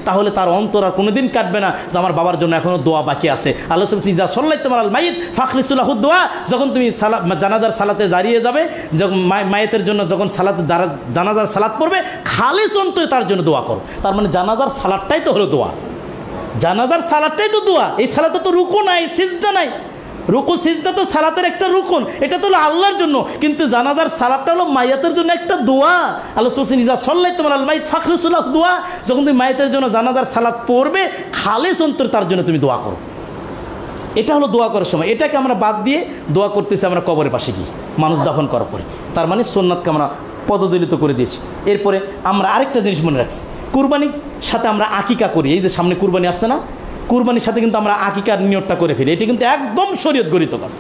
তাহলে তার অন্তর আর কোনোদিন কাটবে না যে আমার বাবার জন্য এখনো দোয়া বাকি আছে। আল্লাহ যা সাল্লাইতুম আলাল মাইয়িত ফাখলিসুলাহু দোয়া, যখন তুমি জানাজার সালাতে দাঁড়িয়ে যাবে, যখন মায়েতের জন্য যখন জানাজার সালাত পড়বে, খালিস অন্তরে তার জন্য দোয়া করো। তার মানে জানাজার সালাতটাই তো হলো দোয়া, জানাজার সালাতটাই তো দোয়া। এই সালাতে তো রুকু নাই, সিজদা নাই। রুকু সিজদা তো সালাতের একটা রুকন, এটা তো হলো আল্লাহর জন্য, কিন্তু জানাজার সালাতটা হলো মাইয়াতের জন্য একটা দোয়া। আল্লাহ বলছেন ইজা সাল্লাইতুম আলাল মাইয়িত ফাখলিসুলাহু দোয়া, যখন তুমি মাইয়াতের জন্য জানাজার সালাত পড়বে, খালিস অন্তরে তার জন্য তুমি দোয়া করো। এটা হলো দোয়া করার সময়। এটাকে আমরা বাদ দিয়ে দোয়া করতেছি আমরা কবরের পাশে গিয়ে মানুষ দাফন করার পরে। তার মানে সুন্নাতকে আমরা পদদলিত করে দিয়েছি। এরপরে আমরা আরেকটা জিনিস মনে রাখছি, কুরবানির সাথে আমরা আকিকা করি। এই যে সামনে কুরবানি আসছে না, কুরবানির সাথে কিন্তু আমরা আকিকার নিয়তটা করে ফেলি। এটা কিন্তু একদম শরীয়ত গৃহীত কাজ,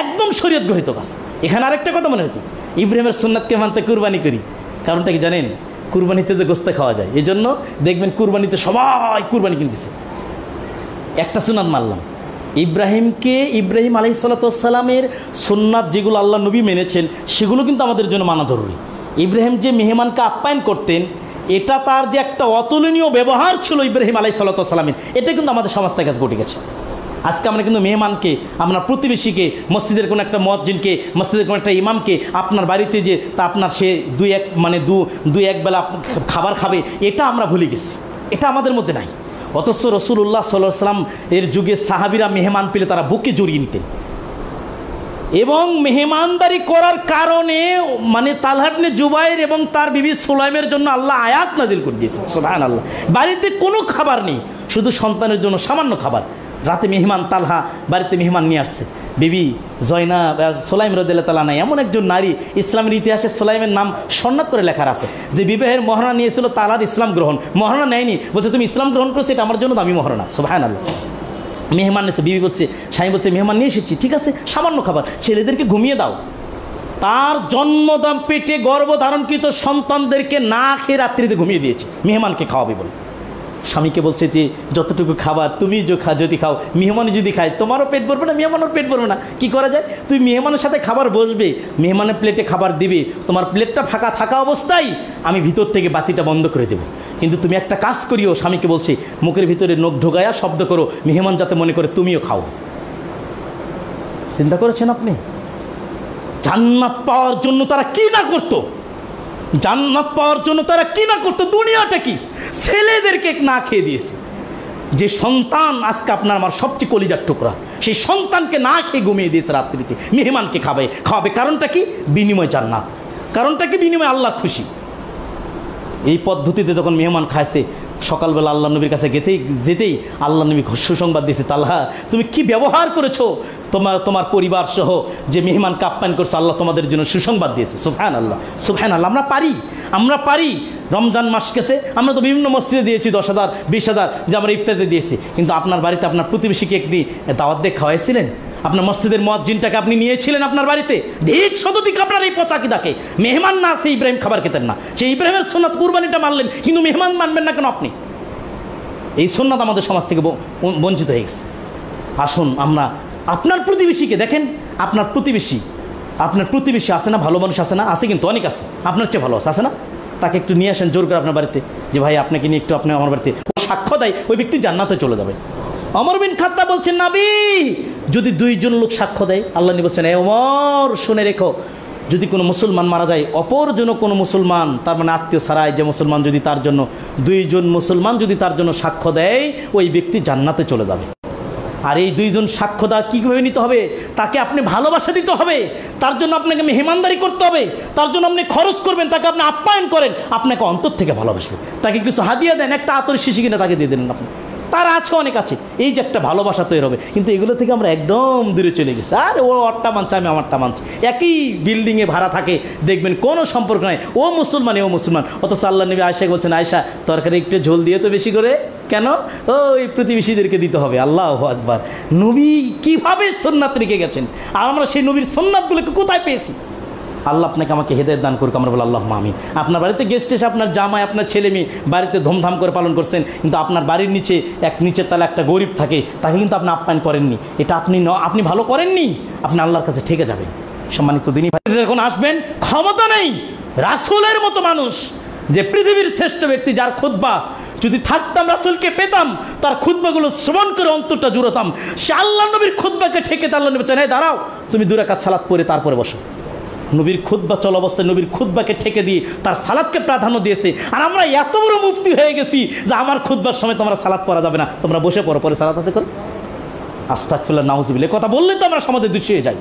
একদম শরীয়ত গৃহীত কাজ। এখানে আরেকটা কথা মনে রাখি, ইব্রাহিমের সুন্নাতকে মানতে কুরবানি করি। কারণটা কি জানেন? কুরবানিতে যে গোস্ত খাওয়া যায়, এই জন্য দেখবেন কুরবানিতে সবাই কুরবানি কিনতেছে। একটা সুন্নাত মানলাম, ইব্রাহিম আলাইহিসসালামের সুন্নাত যেগুলো আল্লাহ নবী মেনেছেন সেগুলো কিন্তু আমাদের জন্য মানা জরুরি। ইব্রাহিম যে মেহমানকে আপ্যায়ন করতেন, এটা তার যে একটা অতুলনীয় ব্যবহার ছিল ইব্রাহিম আলাইহিসসালামের, এটা কিন্তু আমাদের সমাজ থেকে কাছে ঘটে গেছে। আজকে আমরা কিন্তু মেহমানকে, আপনার প্রতিবেশীকে, মসজিদের কোনো একটা মুয়াজ্জিনকে, মসজিদের কোনো একটা ইমামকে আপনার বাড়িতে যে তা আপনার সে দুই এক বেলা খাবার খাবে, এটা আমরা ভুলে গেছি, এটা আমাদের মধ্যে নাই। অথচ রাসূলুল্লাহ সাল্লাল্লাহু আলাইহি ওয়াসাল্লাম এর যুগে সাহাবীরা মেহমান পেলে তারা বুকে জড়িয়ে নিতেন, এবং মেহমানদারি করার কারণে মানে তালহা ইবনে জুবাইর এবং তার বিবি সুলাইমের জন্য আল্লাহ আয়াত নাজিল করে দিয়েছেন। সুবহানাল্লাহ। বাড়িতে কোনো খাবার নেই, শুধু সন্তানের জন্য সামান্য খাবার। রাতে মেহমান তালহা বাড়িতে মেহমান নিয়ে আসছে, বিবি জয়নাব সুলাইম রাদিয়াল্লাহু তাআলা নাই, এমন একজন নারী ইসলামের ইতিহাসে সুলাইমের নাম সন্ন্যাত করে লেখা আছে, যে বিবাহের মহারণা নিয়েছিল তালার ইসলাম গ্রহণ, মহারণা নেয়নি, বলছে তুমি ইসলাম গ্রহণ করেছো, এটা আমার জন্য দামি মহারণা। সুবহানাল্লাহ। মেহমান এসে, বিবি বলছে, স্বামী বলছে মেহমান নিয়ে এসেছি, ঠিক আছে সামান্য খাবার, ছেলেদেরকে ঘুমিয়ে দাও। তার জন্মদাম পেটে গর্ভধারণকৃত সন্তানদেরকে না খেয়ে রাত্রিতে ঘুমিয়ে দিয়েছে, মেহমানকে খাওয়াবে বলে। স্বামীকে বলছে যে যতটুকু খাবার তুমি যদি খাও, মেহমান যদি খায় তোমারও পেট ভরবে না, মেহমানের পেট ভরবে না। কি করা যায়? তুমি মেহমানের সাথে খাবার বসবে, মেহমানের প্লেটে খাবার দিবে, তোমার প্লেটটা ফাঁকা থাকা অবস্থায় আমি ভিতর থেকে বাতিটা বন্ধ করে দেবো। কিন্তু তুমি একটা কাজ করিও, স্বামীকে বলছে, মুখের ভিতরে নখ ঢোকায়া শব্দ করো, মেহমান যাতে মনে করে তুমিও খাও। চিন্তা করেছেন আপনি? জান্নাত পাওয়ার জন্য তারা কি না করতো, জান্নাত পাওয়ার জন্য তারা কি না করতো, দুনিয়াটা কি ছেলেদেরকে না খেয়ে দিয়েছে। যে সন্তান আজকে আপনার আমার সবচেয়ে কলিজার টুকরা, সেই সন্তানকে না খেয়ে ঘুমিয়ে দিয়েছে রাত্রিতে, মেহমানকে খাওয়াবে। কারণটা কি? বিনিময় জান্নাত। কারণটা কি? বিনিময় আল্লাহ খুশি। এই পদ্ধতিতে যখন মেহমান খাইছে, সকালবেলা আল্লাহ নবীর কাছে যেতেই আল্লাহ নবী সুসংবাদ দিয়েছে, তালহা তুমি কি ব্যবহার করেছো তোমার পরিবার সহ যে মেহমানকে আপ্যায়ন করছো, আল্লাহ তোমাদের জন্য সুসংবাদ দিয়েছে। সুবহানাল্লাহ, সুবহানাল্লাহ। আমরা পারি রমজান মাস গেছে, আমরা তো বিভিন্ন মসজিদে দিয়েছি 10,000 20,000 যে আমরা ইফতারিতে দিয়েছি, কিন্তু আপনার বাড়িতে আপনার প্রতিবেশীকে একটি দাওয়াত দিয়ে খাওয়াইছিলেন? আপনার মসজিদের মুয়াজ্জিনটাকে আপনি নিয়েছিলেন আপনার বাড়িতে? ধিক শতধিক আপনার এই পচাকিদাকে। মেহমান না আছে ইব্রাহিম খাবার খেতেন না, সেই ইব্রাহিমের সুন্নাত কুরবানিটা মানলেন, কিন্তু মেহমান মানবেন না কেন আপনি? এই সুন্নাত আমাদের সমাজ থেকে বঞ্চিত হয়ে গেছে। আসুন আমরা আপনার প্রতিবেশীকে দেখেন, আপনার প্রতিবেশী আছে না, ভালো মানুষ আছে না? আছে, কিন্তু অনেক আছে, আপনার চেয়ে ভালো আছে না? তাকে একটু নিয়ে আসেন জোর করে আপনার বাড়িতে, যে ভাই আপনাকে নিয়ে একটু আপনি আমার বাড়িতে, সাক্ষ্য দেয় ওই ব্যক্তি জান্নাতে চলে যাবে। ওমর বিন খাত্তাব বলছেন, নবী যদি 2 জন লোক সাক্ষ্য দেয়, আল্লাহ নবী বলছেন, ওমর শুনে রেখো, যদি কোনো মুসলমান মারা যায়, অপর জন্য কোনো মুসলমান, তার মানে আত্মীয় ছাড়াই যে মুসলমান, যদি তার জন্য 2 জন মুসলমান যদি তার জন্য সাক্ষ্য দেয়, ওই ব্যক্তি জান্নাতে চলে যাবে। আর এই 2 জন সাক্ষ্য দেওয়া কীভাবে নিতে হবে? তাকে আপনি ভালোবাসা দিতে হবে, তার জন্য আপনাকে মেহমানদারি করতে হবে, তার জন্য আপনি খরচ করবেন, তাকে আপনি আপ্যায়ন করেন, আপনাকে অন্তর থেকে ভালোবাসবে। তাকে কিছু হাদিয়া দেন, একটা আতরের শিশি কিনে তাকে দিয়ে দেন আপনি, তার আছে, অনেক আছে, এই যে একটা ভালোবাসা তৈরি হবে। কিন্তু এগুলো থেকে আমরা একদম দূরে চলে গেছি। আর ও ওরটা মানছে, আমি আমারটা মানছি, একই বিল্ডিংয়ে ভাড়া থাকে, দেখবেন কোনো সম্পর্ক নাই, ও মুসলমান অথচ আল্লাহ নবী আয়েশাকে বলছেন, আয়েশা তরকারি একটু ঝোল দিয়ে তো বেশি করে, কেন? ওই প্রতিবেশীদেরকে দিতে হবে। আল্লাহু আকবার। নবী কিভাবে সুন্নাত রেখে গেছেন, আর আমরা সেই নবীর সুন্নাতগুলোকে কোথায় পেয়েছি? আল্লাহ আপনাকে আমাকে হেদায়েত দান করুক, আমরা বলি আল্লাহুম্মা আমিন। আপনার বাড়িতে গেস্ট এসে আপনার জামাই, আপনার ছেলে মেয়ে বাড়িতে ধুমধাম করে পালন করছেন, কিন্তু আপনার বাড়ির নিচের তলা একটা গরিব থাকে, তাকে কিন্তু আপনি আপ্যায়ন করেননি, এটা আপনি ভালো করেননি, আপনি আল্লাহর কাছে ঠেকে যাবেন। সম্মানিত দিনী ভাই, যখন আসবেন, ক্ষমতা নেই, রাসূলের মতো মানুষ, যে পৃথিবীর শ্রেষ্ঠ ব্যক্তি, যার খুতবা যদি থাকতাম, রাসূলকে পেতাম, তার খুতবাগুলো শ্রবণ করে অন্তরটা জুড়াতাম, সে আল্লাহ নবীর খুতবাকে ঠেকে আল্লাহ নবী বলেন, দাঁড়াও, তুমি 2 রাকাত সালাত পড়ে তারপরে বসো। নবীর খুতবা চল অবস্থায় নবীর খুতবাকে ঠেকে দিয়ে তার সালাতকে প্রাধান্য দিয়েছে। আর আমরা এত বড় মুফতি হয়ে গেছি যে আমার খুতবার সময় তোমরা সালাত পড়া যাবে না, তোমরা বসে পড়ো, পরে সালাত আদায় করো। আস্তাগফিরুল্লাহ, নাউযুবিল্লাহ, কথা বললে তো আমরা সমাজে দুচিয়ে যাই।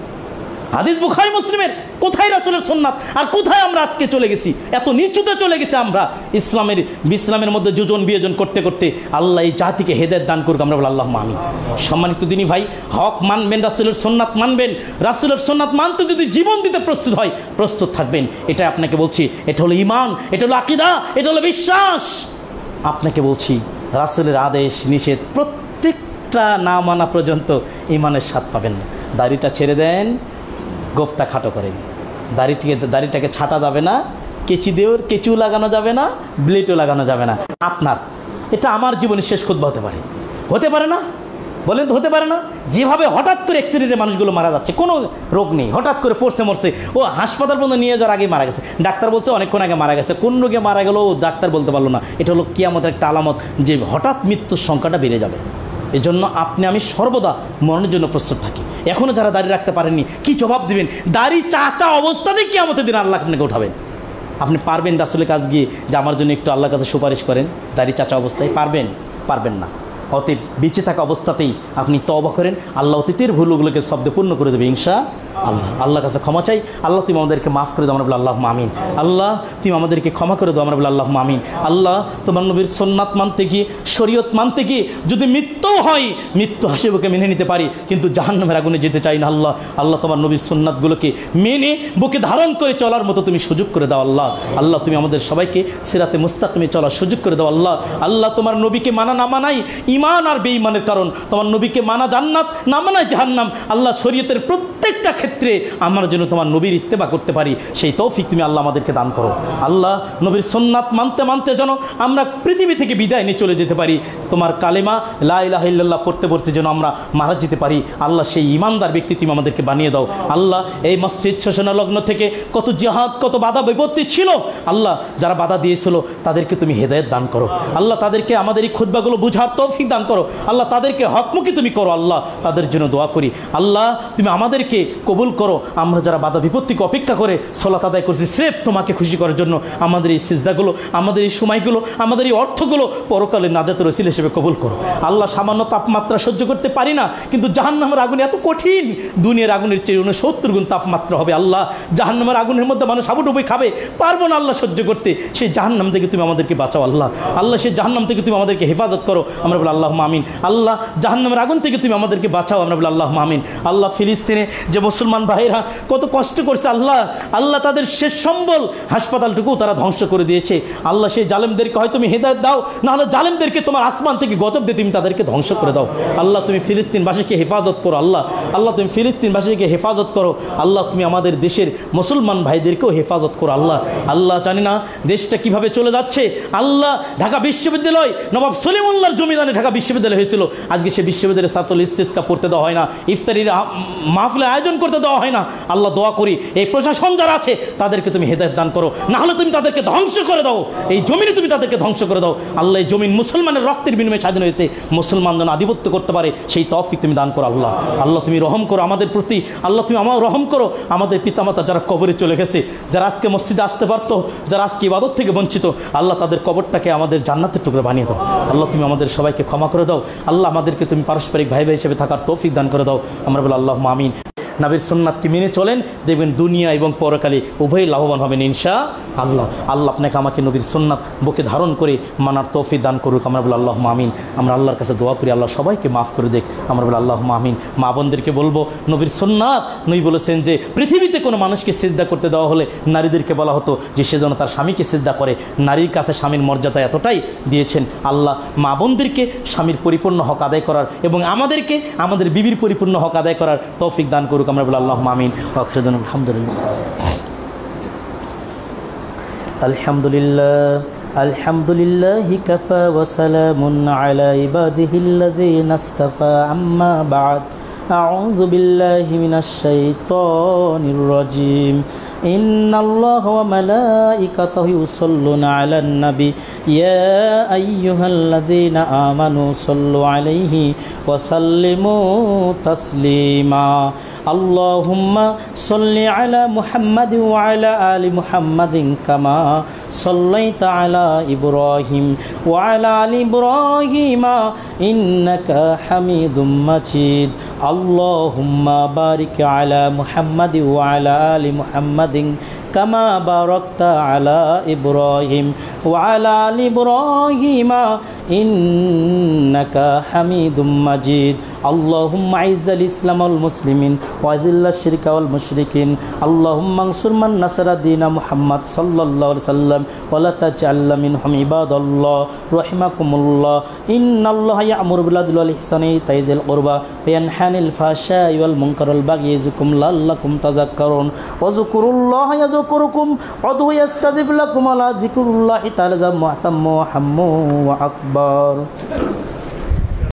হাদিস বুখারী মুসলিমের, কোথায় রাসূলের সুন্নাত, আর কোথায় আমরা আজকে চলে গেছি? এত নিচুতে চলে গেছি আমরা। ইসলামের মধ্যে যোজন বিয়োজন করতে করতে আল্লাহ এই জাতিকে হেদায়েত দান করুক, আমরা বলি আল্লাহুম্মা আমিন। সম্মানিত দিনী ভাই, হক মানবেন, রাসূলের সুন্নাত মানবেন, রাসূলের সুন্নাত মানতে যদি জীবন দিতে প্রস্তুত থাকবেন। এটা আপনাকে বলছি, এটা হলো ঈমান, এটা হলো আকীদা, এটা হলো বিশ্বাস। আপনাকে বলছি, রাসূলের আদেশ নিষেধ প্রত্যেকটা না মানা পর্যন্ত ঈমানের স্বাদ পাবেন না। দাড়িটা ছেড়ে দেন, গোফটা খাটো করেন, দাড়িটাকে ছাটা যাবে না, কেঁচিও লাগানো যাবে না, ব্লেডও লাগানো যাবে না। এটা আমার জীবনের শেষ খুতবা হতে পারে না? বলেন তো, হতে পারে না? যেভাবে হঠাৎ করে অ্যাক্সিডেন্টে মানুষগুলো মারা যাচ্ছে, কোনো রোগ নেই, হঠাৎ করে মরছে, ও হাসপাতাল পর্যন্ত নিয়ে যাওয়ার আগে মারা গেছে, ডাক্তার বলছে অনেকক্ষণ আগে মারা গেছে, কোন রোগে মারা গেল ডাক্তার বলতে পারলো না। এটা হলো কিয়ামতের একটা আলামত, যে হঠাৎ মৃত্যুর সংখ্যাটা বেড়ে যাবে। এজন্য আমি সর্বদা মরণের জন্য প্রস্তুত থাকি। এখনও যারা দাড়ি রাখতে পারেননি, কি জবাব দিবেন? দাড়ি চাচা অবস্থাতেই কিয়ামতের দিন আল্লাহ আপনাকে উঠাবেন। আপনি পারবেন রাসূলের কাছে গিয়ে যে আমার জন্য একটু আল্লাহর কাছে সুপারিশ করেন? দাড়ি চাচা অবস্থায় পারবেন না। অতীত বেঁচে থাকা অবস্থাতেই আপনি তওবা করেন, আল্লাহ অতীতের ভুলগুলোকে শব্দে পূর্ণ করে দেবে ইনশাআল্লাহ। আল্লাহর কাছে ক্ষমা চাই, আল্লাহ তুমি আমাদেরকে মাফ করে দাও, আমরা বলি আল্লাহুম্মা আমিন। আল্লাহ তুমি আমাদেরকে ক্ষমা করে দাও, আমরা বলি আল্লাহুম্মা আমিন। আল্লাহ তোমার নবীর সুন্নাত মানতে গিয়ে, শরীয়ত মানতে গিয়ে যদি মৃত্যুও হয়, মৃত্যু হাসি বুকে মেনে নিতে পারি, কিন্তু জাহান্নামের আগুনে যেতে চাই না। আল্লাহ তোমার নবীর সুন্নাতগুলোকে মেনে বুকে ধারণ করে চলার মতো তুমি সুযোগ করে দাও। আল্লাহ তুমি আমাদের সবাইকে সিরাতে মুস্তাকিমে চলার সুযোগ করে দাও। আল্লাহ তোমার নবীকে মানা না মানাই ঈমান আর বেঈমানের কারণ, তোমার নবীকে মানা জান্নাত, না মানাই জাহান্নাম। আল্লাহ শরীয়তের প্রত্যেকটা ক্ষেত্রে আমরা যেন তোমার নবীর ইত্তেবা করতে পারি, সেই তৌফিক তুমি আল্লাহ আমাদেরকে দান করো। আল্লাহ নবীর সুন্নাত মানতে মানতে যেন আমরা পৃথিবী থেকে বিদায় নিয়ে চলে যেতে পারি, তোমার কালেমা লা ইলাহা ইল্লাল্লাহ পড়তে পড়তে যেন আমরা মারা যেতে পারি। আল্লাহ সেই ঈমানদার ব্যক্তি তুমি আমাদেরকে বানিয়ে দাও। আল্লাহ এই মসজিদ শোষণা লগ্ন থেকে কত জিহাদ, কত বাধা বিপত্তি ছিল, আল্লাহ যারা বাধা দিয়েছিল তাদেরকে তুমি হেদায়েত দান করো। আল্লাহ তাদেরকে আমাদের এই খুতবাগুলো বুঝার তৌফিক দান করো। আল্লাহ তাদেরকে হকমুখী তুমি করো। আল্লাহ তাদের জন্য দোয়া করি, আল্লাহ তুমি আমাদেরকে কবুল করো। আমরা যারা বাধা বিপত্তিকে অপেক্ষা করে সালাত আদায় করছি স্রেফ তোমাকে খুশি করার জন্য, আমাদের এই সিজদাগুলো, আমাদের এই সময়গুলো, আমাদের এই অর্থগুলো পরকালে নাজাতের ওসিলা হিসেবে কবুল করো। আল্লাহ সামান্য তাপমাত্রা সহ্য করতে পারি না, কিন্তু জাহান্নামের আগুন এত কঠিন, দুনিয়ার আগুনের চেয়ে 70 গুণ তাপমাত্রা হবে। আল্লাহ জাহান্নামের আগুনের মধ্যে মানুষ হাবুডুবুই খাবে, পারবো না আল্লাহ সহ্য করতে। সেই জাহান্নাম থেকে তুমি আমাদেরকে বাঁচাও আল্লাহ। আল্লাহ সেই জাহান্নাম থেকে তুমি আমাদেরকে হেফাজত করো, আমরা বলি আল্লাহুম্মা আমিন। আল্লাহ জাহান্নামের আগুন থেকে তুমি আমাদেরকে বাঁচাও, আমরা বলি আল্লাহুম্মা আমিন। আল্লাহ ফিলিস্তিনে যে মুসলমান ভাইরা কত কষ্ট করছে আল্লাহ, আল্লাহ তাদের শেষ সম্বল হাসপাতালটুকু তারা ধ্বংস করে দিয়েছে। আল্লাহ সেই জালেমদেরকে হয় তুমি হেদায়েত দাও, না হলে জালেমদেরকে তোমার আসমান থেকে গজব দিয়ে তুমি তাদেরকে ধ্বংস করে দাও। আল্লাহ তুমি ফিলিস্তিনবাসীকে হেফাজত করো আল্লাহ। আল্লাহ তুমি ফিলিস্তিনবাসীকে হেফাজত করো আল্লাহ। তুমি আমাদের দেশের মুসলমান ভাইদেরকেও হেফাজত করো আল্লাহ। আল্লাহ জানি না দেশটা কিভাবে চলে যাচ্ছে আল্লাহ। ঢাকা বিশ্ববিদ্যালয় নবাব সলিমুল্লাহর জমিদানে ঢাকা বিশ্ববিদ্যালয় হয়েছিল, আজকে সে বিশ্ববিদ্যালয়ের ছাত্রদের ইস্তেসকা পড়তে দেওয়া হয় না, ইফতারির মাহফিলের আয়োজন করতে দেওয়া হয় না। আল্লাহ দোয়া করি এই প্রশাসন যারা আছে তাদেরকে তুমি হেদায়েত দান করো, না হলে তুমি তাদেরকে ধ্বংস করে দাও, এই জমিনে তুমি তাদেরকে ধ্বংস করে দাও আল্লাহ। এই জমিন মুসলমানের রক্তের বিনিময়ে স্বাধীন হয়েছে, মুসলমান যেন আধিপত্য করতে পারে সেই তৌফিক তুমি দান করো আল্লাহ। আল্লাহ তুমি রহম করো আমাদের প্রতি আল্লাহ, তুমি আমার রহম করো। আমাদের পিতামাতা যারা কবরে চলে গেছে, যারা আজকে মসজিদে আসতে পারতো, যারা আজকে ইবাদত থেকে বঞ্চিত, আল্লাহ তাদের কবরটাকে আমাদের জান্নাতের টুকরো বানিয়ে দাও আল্লাহ। তুমি আমাদের সবাইকে ক্ষমা করে দাও আল্লাহ। আমাদেরকে তুমি পারস্পরিক ভাই ভাই হিসেবে থাকার তৌফিক দান করে দাও, আমরা বলি আল্লাহুম্মা আমিন। নবীর সুন্নাতকে মেনে চলেন, দেখবেন দুনিয়া এবং পরকালে উভয়ই লাভবান হবেন ইনশাআল্লাহ। আল্লাহ আপনাকে আমাকে নবীর সুন্নাত বুকে ধারণ করে মানার তৌফিক দান করুক, আমরা বলি আল্লাহুম্মা আমিন। আমরা আল্লাহর কাছে দোয়া করি আল্লাহ সবাইকে মাফ করে দেখ, আমরা বলি আল্লাহুম্মা আমিন। মা বোনদেরকে বলবো নবীর সুন্নাত, নবী বলেছেন যে পৃথিবীতে কোনো মানুষকে সিজদা করতে দেওয়া হলে নারীদেরকে বলা হতো যে সে যেন তার স্বামীকে সিজদা করে। নারীর কাছে স্বামীর মর্যাদা এতটাই দিয়েছেন আল্লাহ। মা বোনদেরকে স্বামীর পরিপূর্ণ হক আদায় করার এবং আমাদেরকে আমাদের বিবির পরিপূর্ণ হক আদায় করার তৌফিক দান করুক, আমরা বলি আল্লাহুম্মা আমিন। আলহামদুলিল্লাহ আলহামদুলিল্লাহ আলহামদুলিল্লাহি কাফা ওয়া সালামুন আলা ইবাদিহিল্লাযীনা ইসতাফা, আম্মা বা'দ। আউযু বিল্লাহি মিনাশ শাইতানির রাজীম। ইন্নাল্লাহা ওয়া মালাইকাতাহু ইউসাল্লুনা আলান নবী ইয়া আইয়ুহাল্লাযীনা আমানু সাল্লু আলাইহি ওয়া সাল্লিমু তাসলিমা। আল্লাহুম্মা সাল্লি আলা মুহাম্মাদিন ওয়া আলা আলি মুহাম্মাদিন কামা সাল্লাইতা আলা ইব্রাহিম ওয়া আলা আলি ইব্রাহিম ইন্নাকা হামিদুম মাজিদ। আল্লাহুম্মা বারিক আলা মুহাম্মাদিন ওয়া আলা আলি মুহাম্মাদিন কামা বারাকতা আলা ইব্রাহিম ওয়া আলা আলি ইব্রাহিম ইন্নাকা হামিদুম মাজিদ। আল্লাহুম্মা আইজ্জাল ইসলাম ওয়াল মুসলিমিন ওয়া আযিল্লাশ শিরকা ওয়াল মুশরিকিন। আল্লাহুম্মা আনসুর মান নাসারা দীনা মুহাম্মদ সাল্লাল্লাহু আলাইহি ওয়াসাল্লাম ওয়া লা তাজআল মিনহুম ইবাদাল্লাহ রাহিমাকুমুল্লাহ। ইন্নাল্লাহা ইয়া'মুরু বিল আদলি ওয়াল ইহসানি ওয়া ইতাইযিল কুরবা ওয়া ইয়ানহা আনিল ফাহশাই ওয়াল মুনকারি ওয়াল বাগyi ইয়া'iযুকুম লাআল্লাকুম তাযাক্কারুন। ওয়া যকুরুল্লাহা ইয়াযকুরুকুম ওয়াদউ ইয়াস্তাজিব লাকুম ওয়া লা যিকরুল্লাহি তাআলা মুহতাম্মু ওয়া হাম্মু ওয়া আকবার।